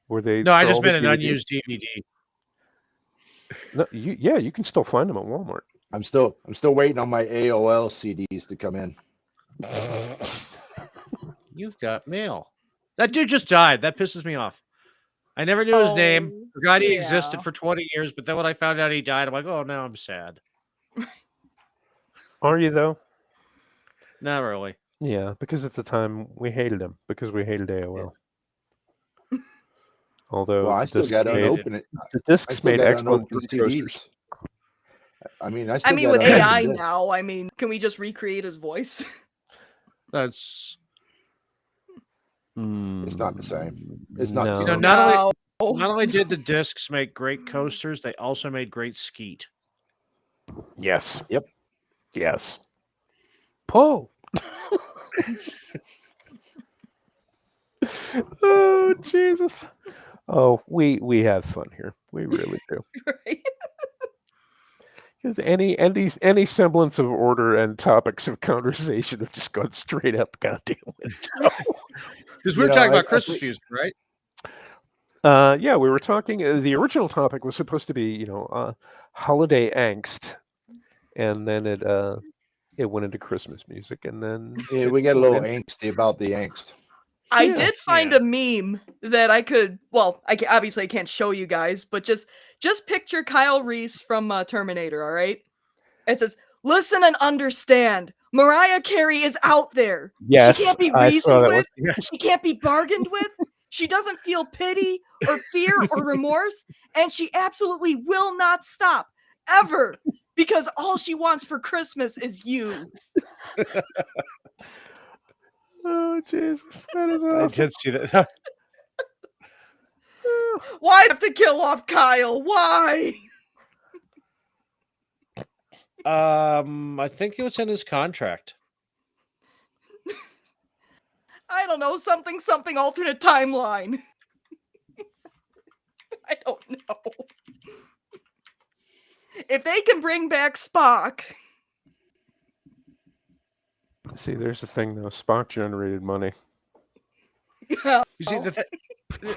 Where they I just meant an unused DVD. No, you can still find them at Walmart. I'm still waiting on my AOL CDs to come in. You've got mail. That dude just died. That pisses me off. I never knew his name. Forgot he existed for 20 years, but then when I found out he died, I'm like, oh, now I'm sad. Are you though? Not really. Yeah, because at the time we hated him because we hated AOL. Although I still got to unopen it. The discs made excellent coasters. I mean, with AI now, can we just recreate his voice? That's. It's not the same. It's not. No. Not only did the discs make great coasters, they also made great skeet. Yes. Yep. Yes. Paul. Oh Jesus. Oh, we have fun here. We really do. Right? Because any semblance of order and topics of conversation have just gone straight out the goddamn window. Because we were talking about Christmas music, right? Yeah, we were talking. The original topic was supposed to be, holiday angst, and then it went into Christmas music, and then we got a little angsty about the angst. I did find a meme that I could. Well, I obviously can't show you guys, but just picture Kyle Reese from Terminator. All right, it says, "Listen and understand. Mariah Carey is out there. Yes, she can't be reasoned with. She can't be bargained with. She doesn't feel pity or fear or remorse, and she absolutely will not stop ever because all she wants for Christmas is you." Oh Jesus, that is awesome. I did see that. Why have to kill off Kyle? Why? I think it was in his contract. I don't know, something alternate timeline. I don't know. If they can bring back Spock. See, there's the thing though. Spock generated money. Yeah. You see,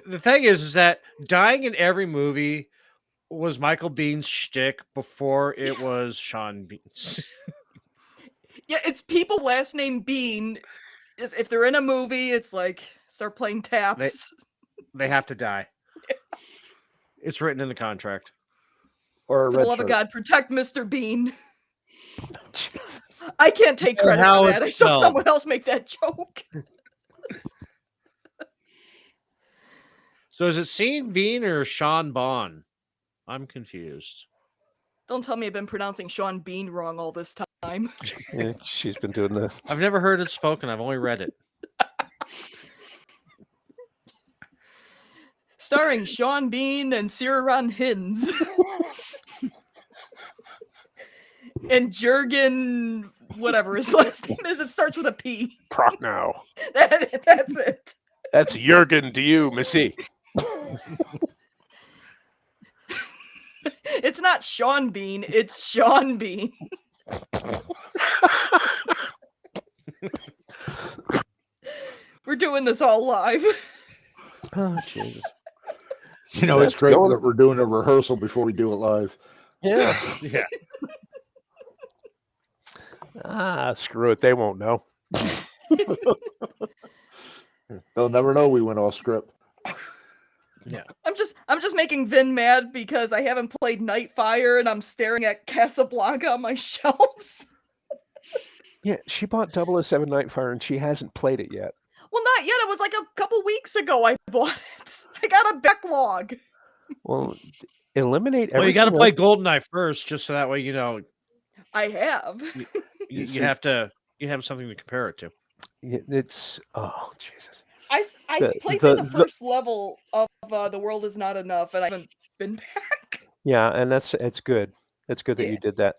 the thing is that dying in every movie was Michael Bihn's shtick before it was Sean Bean. Yeah, it's people last name Bean. If they're in a movie, it's like start playing taps. They have to die. Yeah. It's written in the contract. Or for the love of God, protect Mr. Bean. Jesus. I can't take credit for that. I saw someone else make that joke. So is it Sean Bean or Sean Bon? I'm confused. Don't tell me I've been pronouncing Sean Bean wrong all this time. Yeah, she's been doing that. I've never heard it spoken. I've only read it. Starring Sean Bean and Ciaran Hinds. And Jurgen, whatever his last name is, it starts with a P. Prochnow. That's it. That's Jurgen to you, Missy. It's not Sean Bean, it's Sean Bean. We're doing this all live. Oh, Jesus. You know, it's great that we're doing a rehearsal before we do it live. Yeah. Yeah. Screw it. They won't know. They'll never know we went off script. Yeah. I'm just making Vin mad because I haven't played Nightfire and I'm staring at Casablanca on my shelves. Yeah, she bought 007 Nightfire and she hasn't played it yet. Well, not yet. It was like a couple weeks ago I bought it. I got a backlog. Well, eliminate everything. Well, you got to play else. GoldenEye first, just so that way I have. you have something to compare it to. It's Jesus. I played through the first level of The World Is Not Enough, and I haven't been back. Yeah, and it's good. It's good that you did that.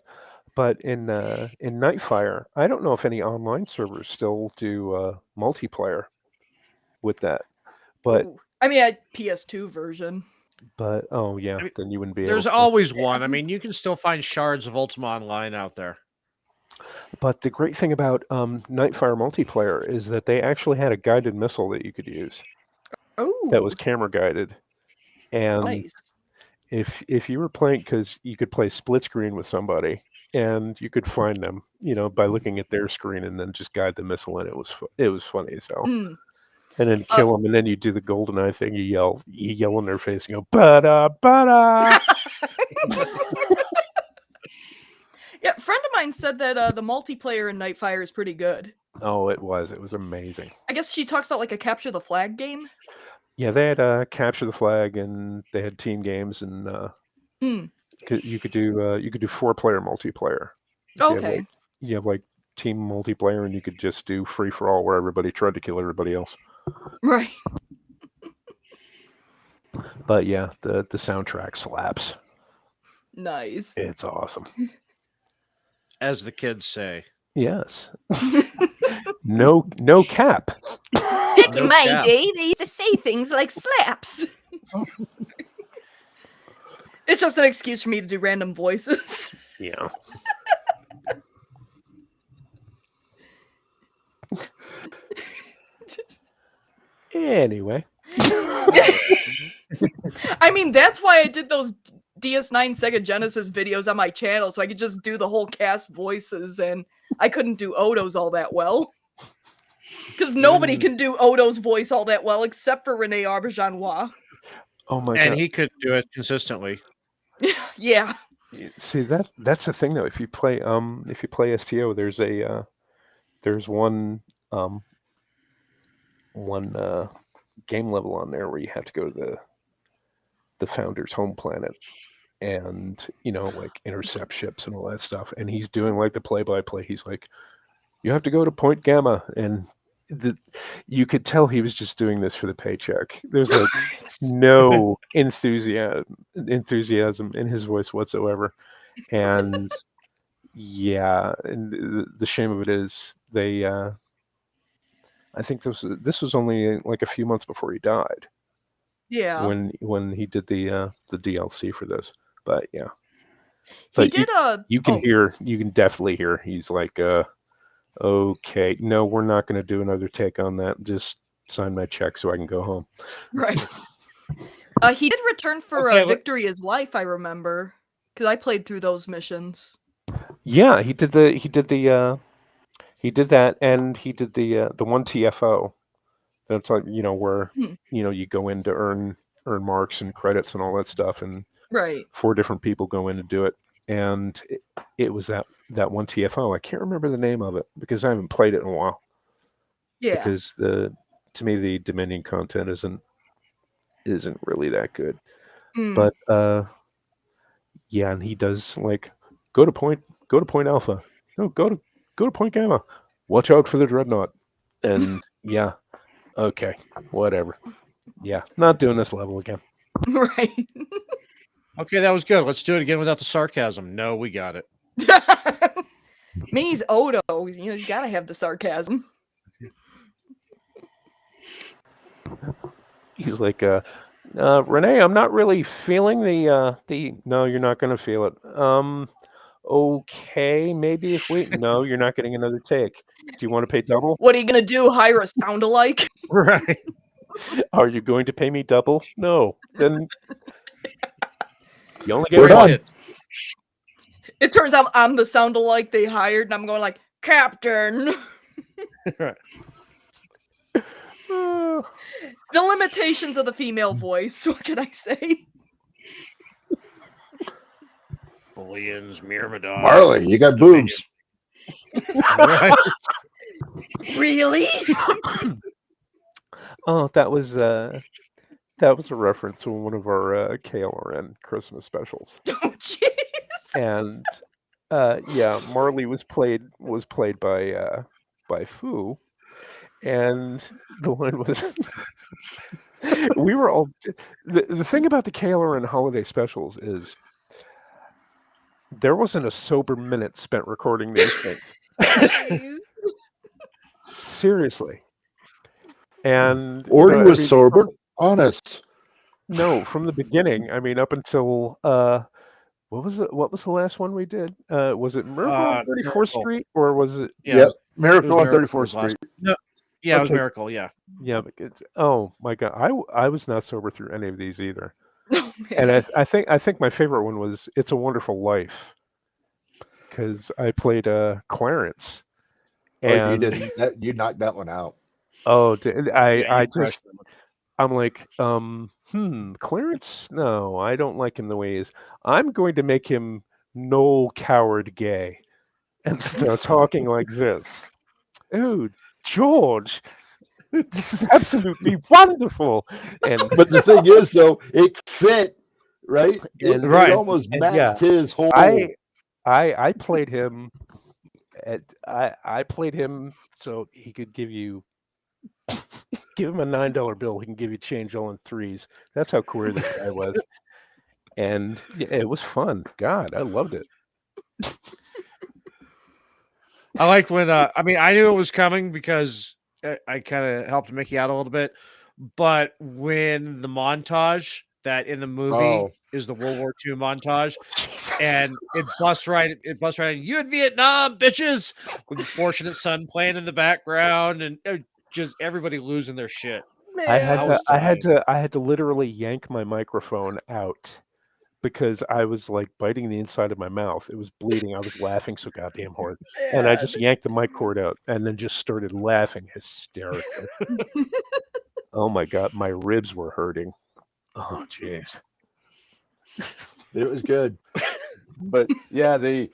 But in Nightfire, I don't know if any online servers still do multiplayer with that. But I mean, a PS2 version. But then you wouldn't be. There's always one. I mean, you can still find shards of Ultima Online out there. But the great thing about Nightfire multiplayer is that they actually had a guided missile that you could use. Oh, that was camera guided, and nice. If you were playing, because you could play split screen with somebody, and you could find them, by looking at their screen and then just guide the missile, and it was funny as hell. And then kill them, and then you do the GoldenEye thing. You yell in their face and go ba-da ba-da. Yeah, a friend of mine said that the multiplayer in Nightfire is pretty good. Oh, it was amazing. I guess she talks about like a capture the flag game. Yeah, they had capture the flag, and they had team games, and you could do 4-player multiplayer. Okay. You have like team multiplayer, and you could just do free for all, where everybody tried to kill everybody else. Right. But yeah, the soundtrack slaps. Nice. It's awesome. As the kids say. Yes. No cap. Back in my day, they used to say things like slaps. It's just an excuse for me to do random voices. Yeah. Anyway. I mean, that's why I did those DS9 Sega Genesis videos on my channel, so I could just do the whole cast voices, and I couldn't do Odo's all that well. Because nobody can do Odo's voice all that well, except for Rene Auberjonois. Oh my god. And he could do it consistently. Yeah. See, that's the thing though. If you play STO, there's one game level on there where you have to go to the founder's home planet and like intercept ships and all that stuff, and he's doing like the play-by-play. He's like, you have to go to Point Gamma, and you could tell he was just doing this for the paycheck. There's like no enthusiasm in his voice whatsoever. And yeah, and the shame of it is they I think this was only like a few months before he died. Yeah. When he did the DLC for this. But yeah. But he did you can definitely hear he's like okay, no, we're not going to do another take on that. Just sign my check so I can go home. Right. He did return for Victory is Life, I remember, because I played through those missions. Yeah, he did that, and he did the one TFO. That's like where you go in to earn marks and credits and all that stuff, and right. 4 different people go in to do it, and it was that one TFO. I can't remember the name of it because I haven't played it in a while. Yeah. Because to me the Dominion content isn't isn't really that good. Mm. But yeah, and he does like go to point alpha. No, go to point gamma. Watch out for the dreadnought. And yeah, okay, whatever. Yeah, not doing this level again. Right. Okay, that was good. Let's do it again without the sarcasm. No, we got it. He's Odo. You know, he's got to have the sarcasm. He's like, Renee, I'm not really feeling the. No, you're not going to feel it. Okay, maybe if we. No, you're not getting another take. Do you want to pay double? What are you gonna do? Hire a sound-alike? Right. Are you going to pay me double? No. Then you only We're get one. done. It turns out I'm the sound-alike they hired, and I'm going like, Captain. Right. Uh, The limitations of the female voice. What can I say? Bullions, Myrmidon. Marley, you got boobs. Right. Really? Oh, that was a reference to one of our KLRN Christmas specials. Oh, jeez. And yeah, Marley was played by Fu, and the line was we were all the thing about the KLRN holiday specials is there wasn't a sober minute spent recording these things. Jeez. Seriously. And Or he was sober, honest. No, from the beginning. I mean, up until what was the last one we did? Was it Miracle on 34th Miracle. Street, or was it? Yeah, Yep. Miracle on Miracle 34th Street. No, yeah, it was Okay. Miracle. Yeah. Yeah, but oh my God, I was not sober through any of these either. Oh, And man. I think my favorite one was "It's a Wonderful Life" because I played Clarence. Oh, you And didn't. You knocked that one out. oh, Yeah, you crushed them. I'm like, Clarence, no, I don't like him the way he is. I'm going to make him Noel Coward gay and start talking like this. Oh, George, this is absolutely wonderful. And But the thing is, though, it fit, right? It Right. almost And matched his whole. I played him I played him so he could give him a $9 bill. He can give you change all in threes. That's how queer this guy was. And yeah, it was fun. God, I loved it. I liked when I mean, I knew it was coming because I kind of helped Mickey out a little bit, but when the montage that in the movie Oh. is the World War II montage, Jesus. and it busts right in, you in Vietnam, bitches, with the Fortunate Son playing in the background, and just everybody losing their shit. Man. I had to literally yank my microphone out because I was like biting the inside of my mouth. It was bleeding. I was laughing so goddamn hard. And I just yanked the mic cord out and then just started laughing hysterically. Oh my God, my ribs were hurting. Oh jeez. It was good. But yeah, the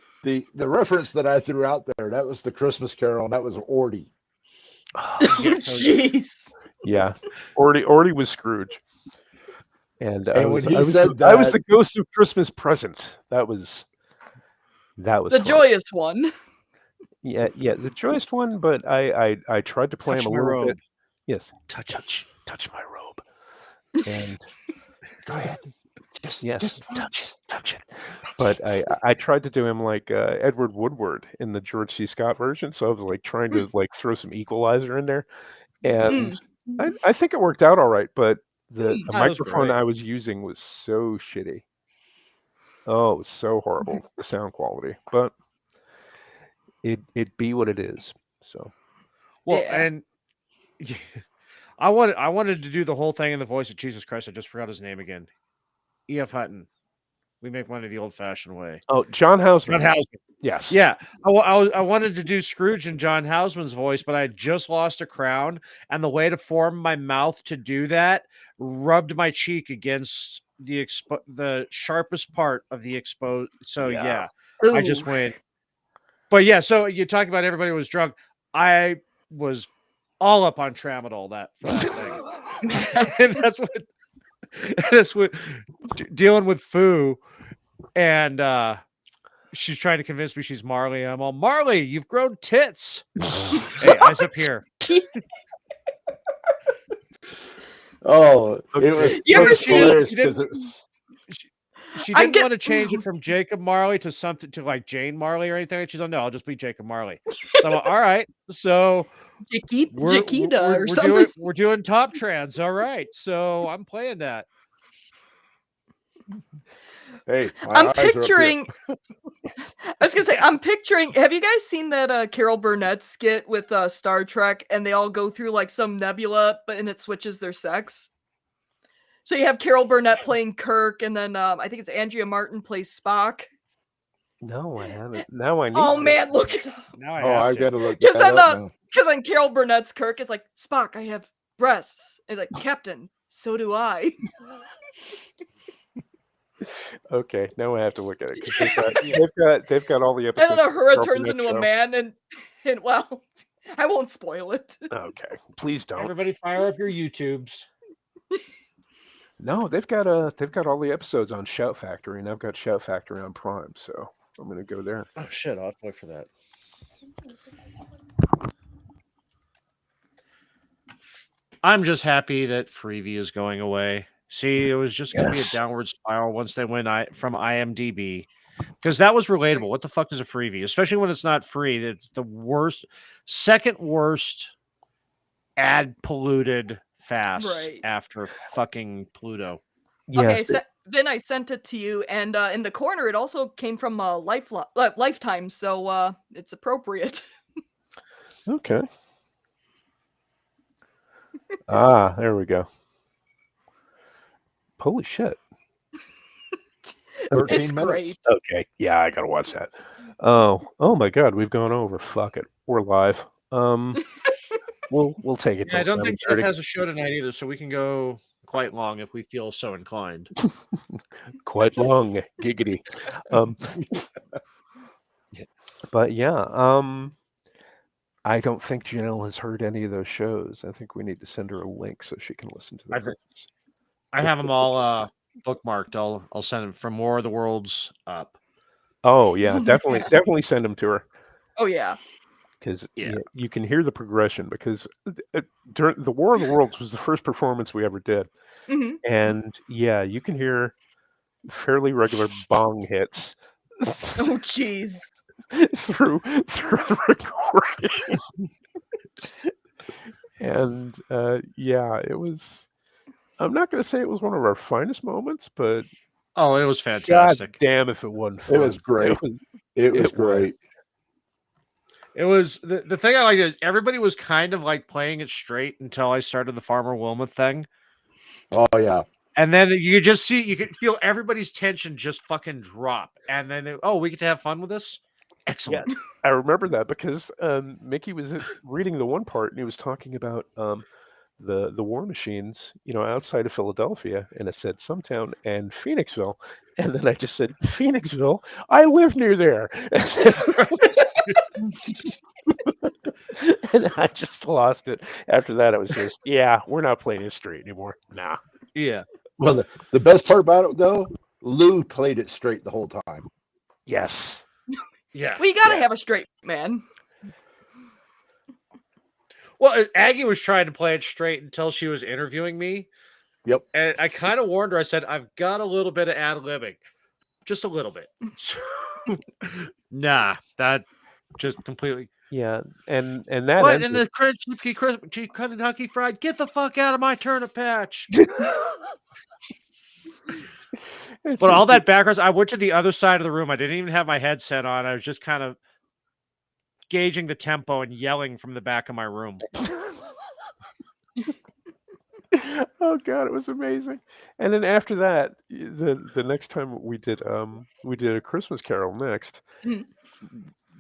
reference that I threw out there, that was the Christmas Carol, and that was Orty. Oh, jeez. Yeah. Orty was Scrooge. And I when was he I was said the ghost of Christmas present. That was The fun. joyous one. Yeah, the joyous one, but I tried to play Touch him a my little robe. bit. Yes, touch my robe. And Go ahead. yes, touch it. But I tried to do him like Edward Woodward in the George C. Scott version, so I was like trying to like throw some equalizer in there, and I think it worked out all right. But the That was microphone great. I was using was so shitty. Oh, it was so horrible, the sound quality. But it be what it is. So Well, Yeah. and I wanted to do the whole thing in the voice of Jesus Christ. I just forgot his name again. E.F. Hutton. We make money the old-fashioned way. oh, John Houseman. John Houseman. Yes. Yeah, I wanted to do Scrooge and John Houseman's voice, but I had just lost a crown, and the way to form my mouth to do that rubbed my cheek against the sharpest part of the exposed. So Yeah. yeah, I just went. But yeah, so you talk about everybody was drunk. I was all up on tramadol for that thing, and that's what it's dealing with Fu, and she's trying to convince me she's Marley. I'm all, Marley, you've grown tits. Hey, eyes up here. Oh, Okay. it was. You it ever was see- hilarious You didn't- 'cause it was- She I didn't get- want to change it from Jacob Marley to something to like Jane Marley or anything. She's like, no, I'll just be Jacob Marley. So I'm like, all right. So Jaquita or something. we're doing top trans. All right. So I'm playing that. Hey, my I'm eyes are up here. picturing. I was gonna say, I'm picturing. Have you guys seen that Carol Burnett skit with Star Trek, and they all go through like some nebula, and it switches their sex? So you have Carol Burnett playing Kirk, and then I think it's Andrea Martin plays Spock. No, I haven't. Now I need. Oh to. man, look it up. Now I Oh, have I've to. got to look Because that then, up now. because then Carol Burnett's Kirk is like, Spock, I have breasts. And he's like, Captain, so do I. Okay, now I have to look at it 'cause they've got all the And episodes. then Uhura of turns that into a show. man, and well, I won't spoil it. Okay, please don't. Everybody fire up your YouTubes. No, they've got all the episodes on Shout Factory, and I've got Shout Factory on Prime, so I'm gonna go there. Oh shit, I'll have to wait for that. I'm just happy that Freevee is going away. See, it was just going to be a Yes. downward spiral once they went from IMDb, because that was relatable. What the fuck is a freebie? Especially when it's not free. It's the worst, second worst ad polluted fast Right. after fucking Pluto. Okay, Yes, so, Vin, I sent it to you, and in the corner, it also came from Lifetime, so it's appropriate. okay. Ah, there we go. Holy shit. 13 It's minutes. great. Okay, yeah, I gotta watch that. Oh my God, we've gone over. Fuck it, we're live. We'll take it. Yeah, I till don't think Jeff 7:30. has a show tonight either, so we can go quite long if we feel so inclined. Quite long, giggity. But yeah, I don't think Janelle has heard any of those shows. I think we need to send her a link so she can listen to I them. I have them all bookmarked. I'll send them from War of the Worlds up. Oh yeah, Oh my definitely, God. definitely send them to her Oh yeah. because Yeah. you can hear the progression. Because during the War of the Worlds was the first performance we ever did, Mhm. and yeah, you can hear fairly regular bong hits Oh jeez. through the recording. And yeah, it was. I'm not going to say it was one of our finest moments, but Oh, it was God fantastic. damn if it wasn't It fun. was great. It was. It was It was. great. It was the thing I liked is everybody was kind of like playing it straight until I started the Farmer Wilmuth thing. Oh yeah. And then you could just see, you could feel everybody's tension just fucking drop. And then, we get to have fun with this? Excellent. Yeah, I remember that because Mickey was reading the one part and he was talking about the war machines, outside of Philadelphia, and it said some town and Phoenixville, and then I just said Phoenixville. I live near there, and I just lost it. After that, it was just we're not playing it straight anymore. Nah. Yeah. Well, the best part about it though, Lou played it straight the whole time. Yes. Yeah. Well, you gotta have a straight man. Well, Aggie was trying to play it straight until she was interviewing me. Yep. And I kind of warned her. I said, I've got a little bit of ad-libbing. Just a little bit. So, nah, that just completely. Yeah, and that. What in the Kentucky Fried? Get the fuck out of my turnip patch. But all that background, I went to the other side of the room. I didn't even have my headset on. I was just kind of gauging the tempo and yelling from the back of my room. Oh God, it was amazing. And then after that, the next time we did a Christmas Carol next, Mhm.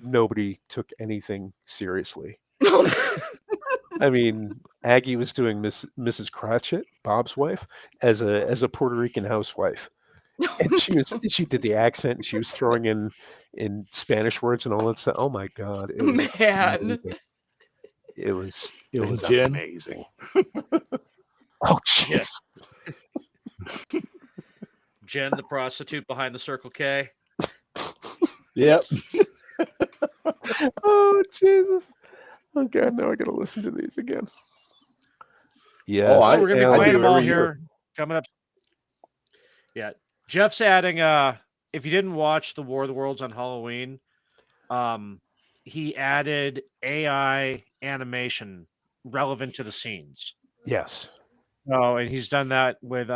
nobody took anything seriously. I mean, Aggie was doing Mrs. Cratchit, Bob's wife, as a Puerto Rican housewife. And she did the accent and she was throwing in Spanish words and all that stuff. Oh my God. It was Man. amazing. It was And Jen? amazing. Oh jeez. Jen, the prostitute behind the Circle K. Yep. Oh Jesus! Oh God, now I got to listen to these again. Yes, We're gonna be playing them all every here year. coming up. Yeah, Jeff's adding. If you didn't watch the War of the Worlds on Halloween, he added AI animation relevant to the scenes. Yes. Oh, and he's done that with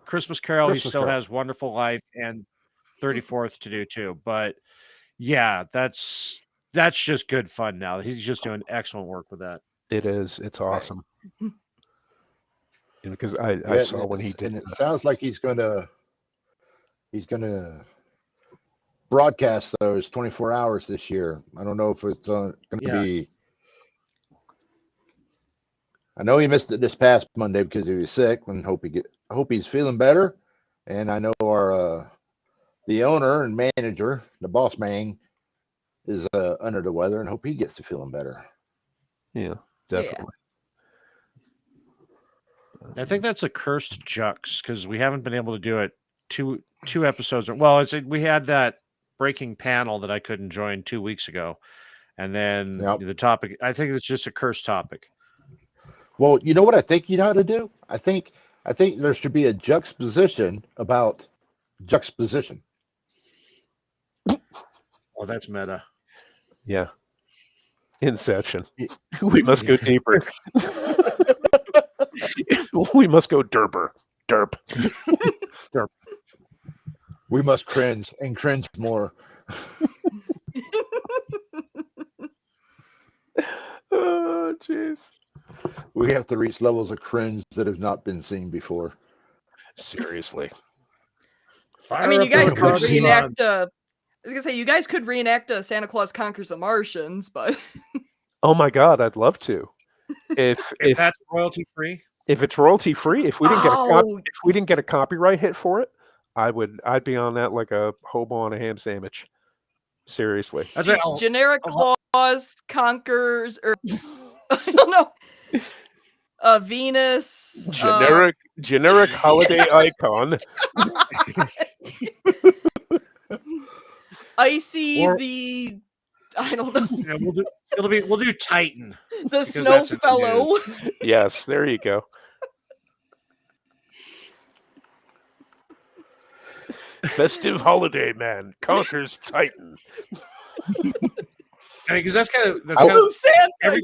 Christmas Carol. He Christmas still Carol. has Wonderful Life and 34th to do too. But yeah, that's just good fun now. He's just doing excellent work with that. It is. It's awesome. Because I Yeah, saw when he did. And it sounds like he's gonna broadcast those 24 hours this year. I don't know if it's going to be. I know he missed it this past Monday because he was sick. And I hope he's feeling better. And I know our the owner and manager, the boss man, is under the weather, and hope he gets to feeling better. Yeah, definitely. I think that's a cursed Jux because we haven't been able to do it two episodes. Well, we had that breaking panel that I couldn't join 2 weeks ago, and then the topic. I think it's just a cursed topic. Well, you know what I think you know how to do? I think there should be a juxtaposition about juxtaposition. Oh, that's meta. Yeah. Inception. We must go deeper. We must go derper. Derp. Derp. We must cringe and cringe more. Oh, jeez. We have to reach levels of cringe that have not been seen before. Seriously. I mean, you guys could reenact. I was gonna say you guys could reenact Santa Claus Conquers the Martians, but oh my God, I'd love to. If that's royalty free. If it's royalty free, if we didn't get a copyright hit for it, I'd be on that like a hobo on a ham sandwich. Seriously. Generic Claus conquers, or I don't know, Venus. Generic holiday icon. Icy the. I don't know. Yeah, we'll do Titan. The Snow Fellow. Yes, there you go. Festive holiday man conquers Titan. I mean, because that's kind of Santa.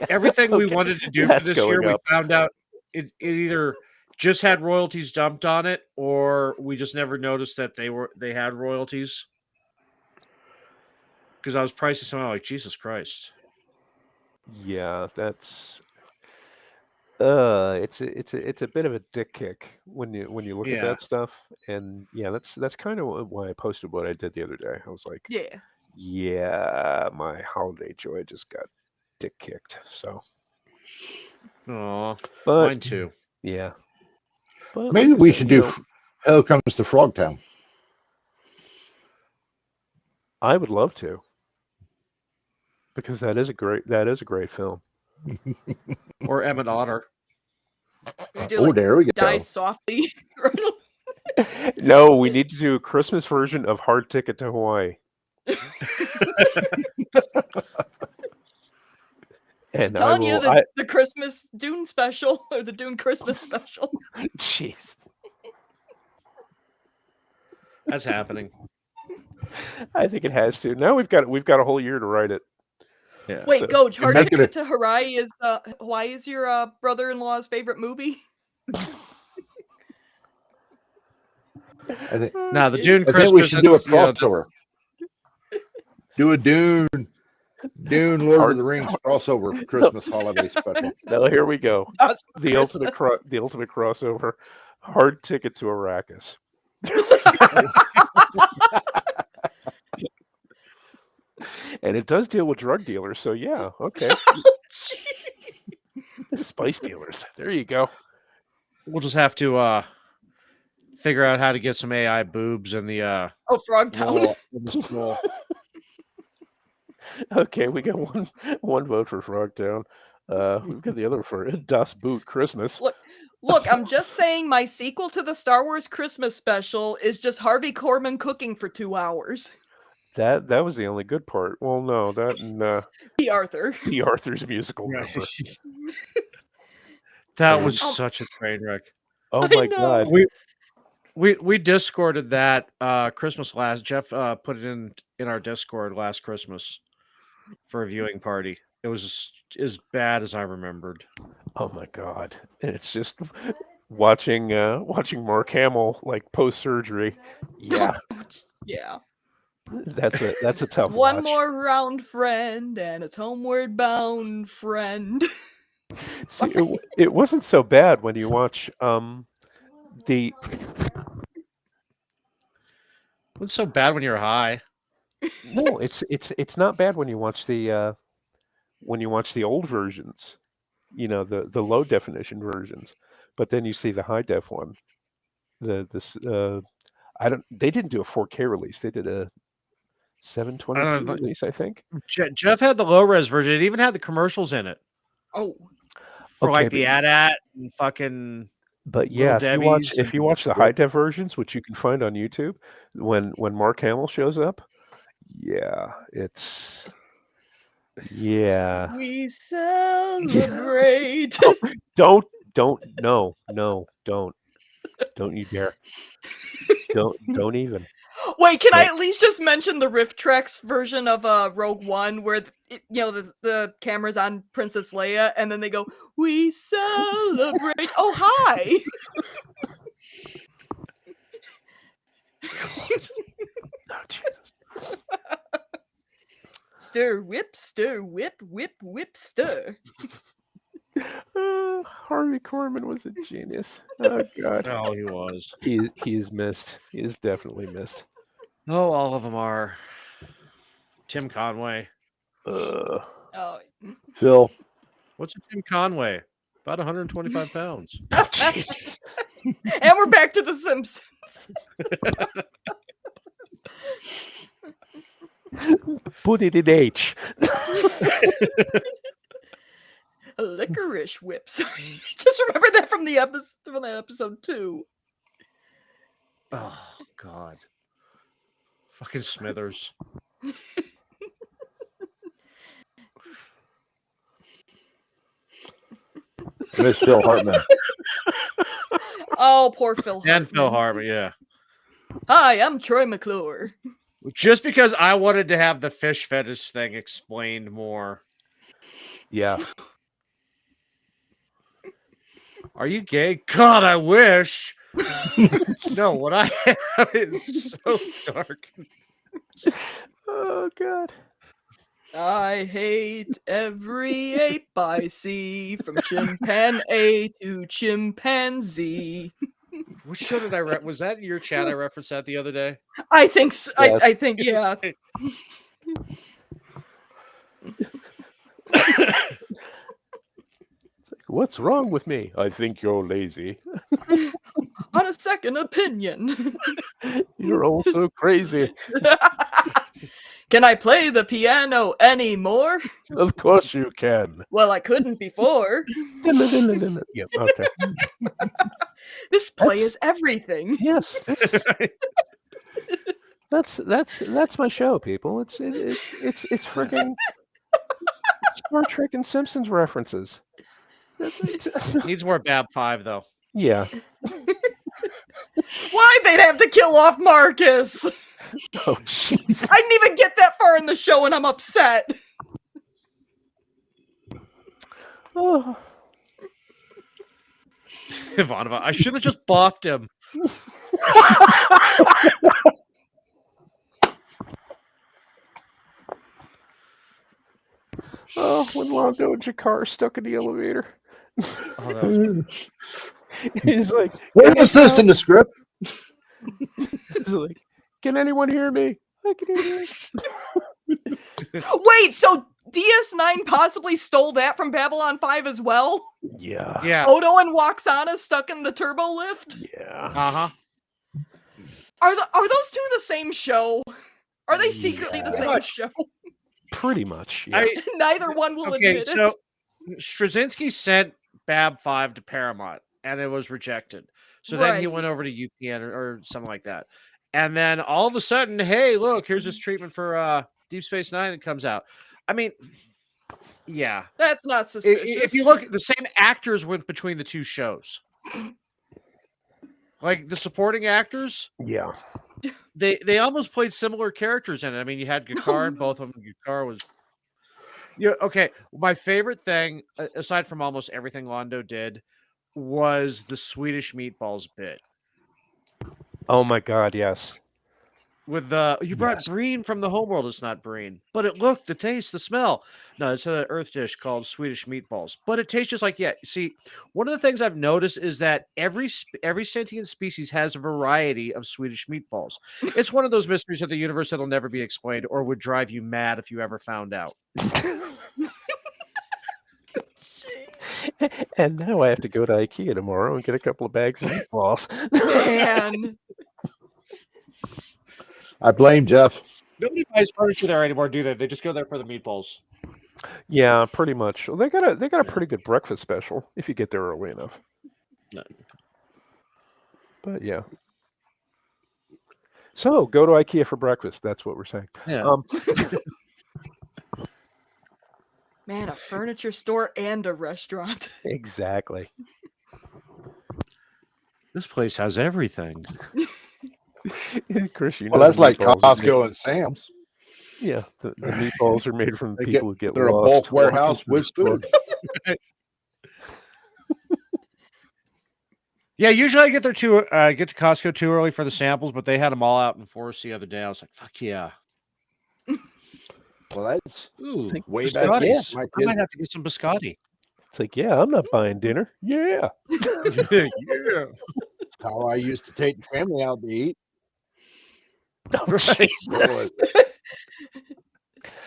Everything we wanted to do for this year, we found out it either just had royalties dumped on it, or we just never noticed that they had royalties. Because I was pricing something like Jesus Christ. Yeah, that's it's a bit of a dick kick when you look at that stuff, and that's kind of why I posted what I did the other day. I was like, my holiday joy just got dick kicked. So, but mine too. Yeah, but maybe we should do Hell Comes to Frogtown. I would love to, because that is a great film. Or Emmett Otter. There we go. Die Softly. No, we need to do a Christmas version of Hard Ticket to Hawaii. And I'm telling you, the Christmas Dune special, or the Dune Christmas special. Jeez. That's happening. I think it has to. Now we've got a whole year to write it. Yeah. Wait, Goach, Hard Ticket to Hawaii is your brother-in-law's favorite movie? The Dune Christmas. I think we should do a crossover. Do a Dune Lord of the Rings crossover for Christmas holiday special. Now here we go. The ultimate crossover. Hard Ticket to Arrakis. And it does deal with drug dealers, so yeah, okay. Spice dealers. There you go. We'll just have to figure out how to get some AI boobs in the Frogtown. Okay, we got one vote for Frogtown. We've got the other for Das Boot Christmas. Look, I'm just saying my sequel to the Star Wars Christmas special is just Harvey Korman cooking for 2 hours. That was the only good part. Well, no, that and B. Arthur. B. Arthur's musical number. That was such a train wreck. Oh my god. We Discorded that Christmas last. Jeff put it in our Discord last Christmas for a viewing party. It was as bad as I remembered. Oh my god. And it's just watching Mark Hamill like post surgery. Yeah. Yeah. That's a tough One watch. more round, friend, and it's homeward bound, friend. See, it wasn't so bad when you watch the. What's so bad when you're high? No, it's not bad when you watch the old versions, the low definition versions, but then you see the high def one. They didn't do a 4K release. They did a 720p release, I think. Jeff had the low res version. It even had the commercials in it. Oh, for like the AT-AT and fucking. But yeah, if you watch the high def versions, which you can find on YouTube, when Mark Hamill shows up, yeah, it's. Yeah. We celebrate. Don't no, don't you dare. Don't even. Wait, can I at least just mention the Rift Treks version of Rogue One where the camera's on Princess Leia and then they go, "We celebrate." Oh, hi. Oh, Jesus. Stir, whip, whip, whip, stir. Harvey Korman was a genius. Oh God. Oh, he was. He is missed. He is definitely missed. Oh, all of them are. Tim Conway. Oh. Phil. What's a Tim Conway? About 125 pounds. Oh, Jesus. And we're back to The Simpsons. Put it in H. Licorice whips. Just remember that from that episode too. Oh God. Fucking Smithers. Miss Phil Hartman. Oh, poor Phil Hartman. And Phil Hartman, yeah. Hi, I'm Troy McClure. Just because I wanted to have the fish fetish thing explained more. Yeah. Are you gay? God, I wish. No, what I have is so dark. Oh God. I hate every ape I see, from chimpanzee to chimpanzee. Which show did I was that your chat I referenced that the other day? I think so. Yes. I think, yeah. What's wrong with me? I think you're lazy. On a second opinion. You're all so crazy. Can I play the piano anymore? Of course you can. Well, I couldn't before. Yep, okay. This play is everything. Yes. That's my show, people. It's freaking Star Trek and Simpsons references. Needs more Bab 5 though. Yeah. Why they'd have to kill off Marcus? Oh jeez. I didn't even get that far in the show and I'm upset. Oh. Ivanova, I should have just buffed him. Oh, when Londo and Jakar stuck in the elevator. Oh, that was... He's like, where was this in the script? He's like, can anyone hear me? I can hear you. Wait, so DS9 possibly stole that from Babylon 5 as well? Yeah. Yeah. Odo and Waxana stuck in the turbo lift? Yeah. Uh-huh. Are those two the same show? Are they secretly the same show? Pretty much. Yeah. Neither one will admit it. Straczynski sent Bab 5 to Paramount, and it was rejected. So then he went over to UPN or something like that. And then all of a sudden, hey, look, here's this treatment for Deep Space Nine that comes out. I mean, yeah. That's not suspicious. If you look, the same actors went between the two shows. Like the supporting actors, Yeah. they almost played similar characters in it. I mean, you had Gakar, both of them. Gakar was, okay. My favorite thing, aside from almost everything Londo did, was the Swedish meatballs bit. Oh my God, yes. With you brought Breen from the homeworld. It's not Breen, but it looked, the taste, the smell. No, it's an Earth dish called Swedish meatballs, but it tastes just like See, one of the things I've noticed is that every sentient species has a variety of Swedish meatballs. It's one of those mysteries of the universe that'll never be explained, or would drive you mad if you ever found out. And now I have to go to IKEA tomorrow and get a couple of bags of meatballs. Man. I blame Jeff. Nobody buys furniture there anymore, do they? They just go there for the meatballs. Yeah, pretty much. Well, they got a pretty good breakfast special if you get there early enough. No. But yeah. So go to IKEA for breakfast. That's what we're saying. Yeah. Man, a furniture store and a restaurant. Exactly. This place has everything. Chris, Well, that's like Costco and Sam's. Yeah, the meatballs are made from people who get They're a lost. bulk warehouse with food. Yeah, usually I get there get to Costco too early for the samples, but they had them all out in force the other day. I was like, "Fuck yeah!" Well, that's way back. Yeah, I might have to get some biscotti. It's like, yeah, I'm not buying dinner. Yeah, yeah. That's how I used to take the family out to eat. Oh, Jesus.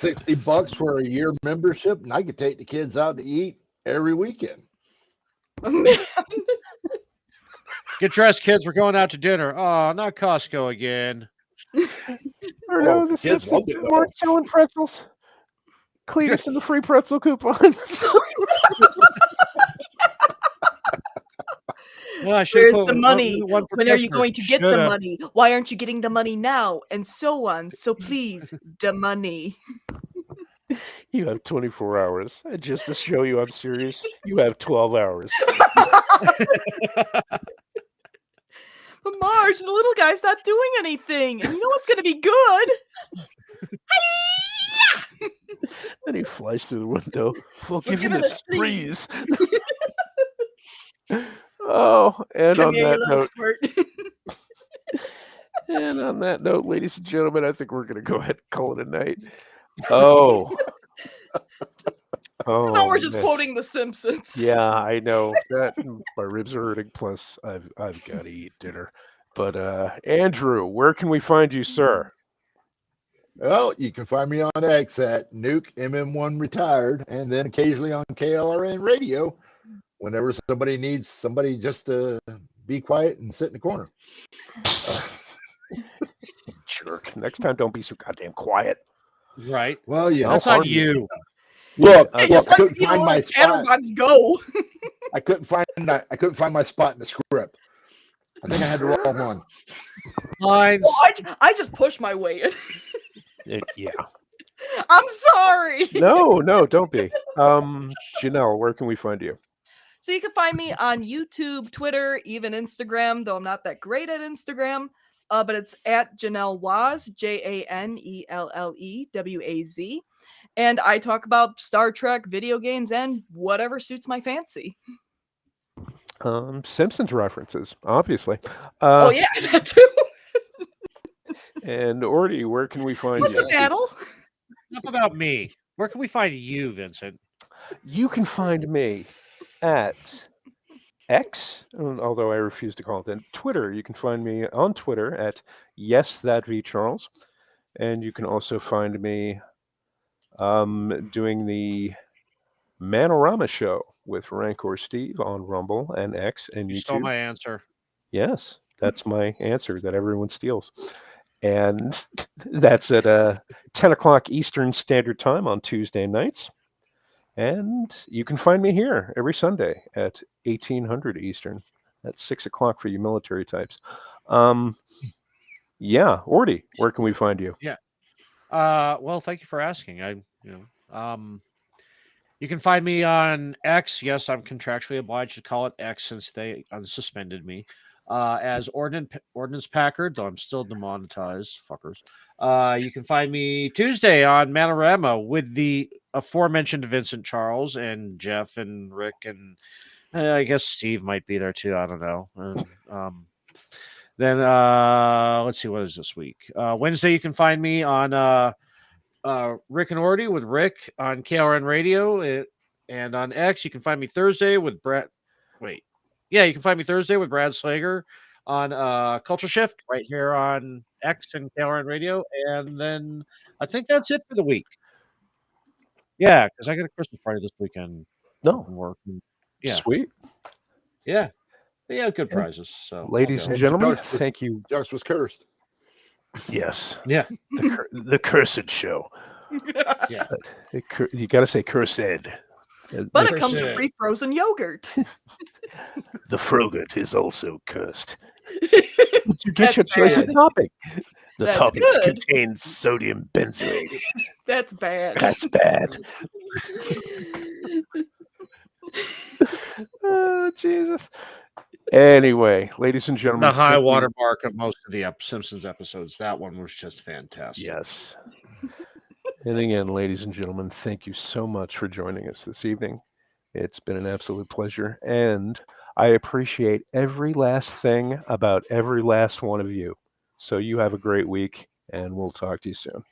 $60 for a year membership, and I could take the kids out to eat every weekend. Oh, man. Get dressed, kids. We're going out to dinner. Oh, not Costco again. Or no, the kids loved it, though. weren't selling pretzels. Cletus and the free pretzel coupons. Well, where's the money? When are you going to get the money? Why aren't you getting the money now? And so on. So please, the money. You have 24 hours. And just to show you I'm serious, you have 12 hours. But Marge, the little guy's not doing anything. And you know what's going to be good? Then he flies through the window. We'll give you a squeeze. Oh, and on that note, ladies and gentlemen, I think we're going to go ahead and call it a night. Oh. Now we're just quoting The Simpsons. Yeah, I know that my ribs are hurting. Plus, I've got to eat dinner. But Andrew, where can we find you, sir? Well, you can find me on X at Nuke MM1 Retired, and then occasionally on KLRN Radio, whenever somebody needs somebody just to be quiet and sit in the corner. Jerk! Next time, don't be so goddamn quiet. Right. Well, yeah, that's on you. Look, I couldn't find my spot. Go. I couldn't find my spot in the script. I think I had the wrong one. Lines. Well, I just pushed my way in. Yeah. I'm sorry. No, don't be. Janelle, where can we find you? So you can find me on YouTube, Twitter, even Instagram, though I'm not that great at Instagram. But it's at Janelle Waz, JANELLEWAZ. And I talk about Star Trek, video games, and whatever suits my fancy. Simpsons references, obviously. Oh, yeah, that too. And Orty, where can we find What's you? a battle? Enough about me. Where can we find you, Vincent? You can find me at X, although I refuse to call it that. Twitter. You can find me on Twitter at YesThatVCharles. And you can also find me doing the Manorama show with Rancor Steve on Rumble and X and YouTube. You stole my answer. Yes, that's my answer that everyone steals. And that's at 10 o'clock Eastern Standard Time on Tuesday nights. And you can find me here every Sunday at 1800 Eastern. That's 6 o'clock for you military types. Yeah, Ordy, where can we find you? Yeah. Well, thank you for asking. You can find me on X. Yes, I'm contractually obliged to call it X since they unsuspended me. As Ordnance Packard, though I'm still demonetized, fuckers. You can find me Tuesday on Manorama with the aforementioned Vincent Charles and Jeff and Rick and I guess Steve might be there too. I don't know. And, then let's see, what is this week? Wednesday, you can find me on Rick and Ordy with Rick on KRN Radio, and on X, you can find me Thursday with Brad. Wait, yeah, you can find me Thursday with Brad Slager on Culture Shift right here on X and KRN Radio, and then I think that's it for the week. Yeah, because I got a Christmas party this weekend. No, Work. Yeah, sweet. Yeah, good prizes. So, ladies and gentlemen, thank you. Josh was cursed. Yes. Yeah. The cursed show. Yeah. You got to say cursed. But it comes with free frozen yogurt. The frogurt is also cursed. You get your choice of topping. The toppings contain sodium benzoate. That's bad. That's bad. Oh, Jesus. Anyway, ladies and gentlemen, the high water mark of most of the Simpsons episodes. That one was just fantastic. Yes. And again, ladies and gentlemen, thank you so much for joining us this evening. It's been an absolute pleasure, and I appreciate every last thing about every last one of you. So you have a great week, and we'll talk to you soon.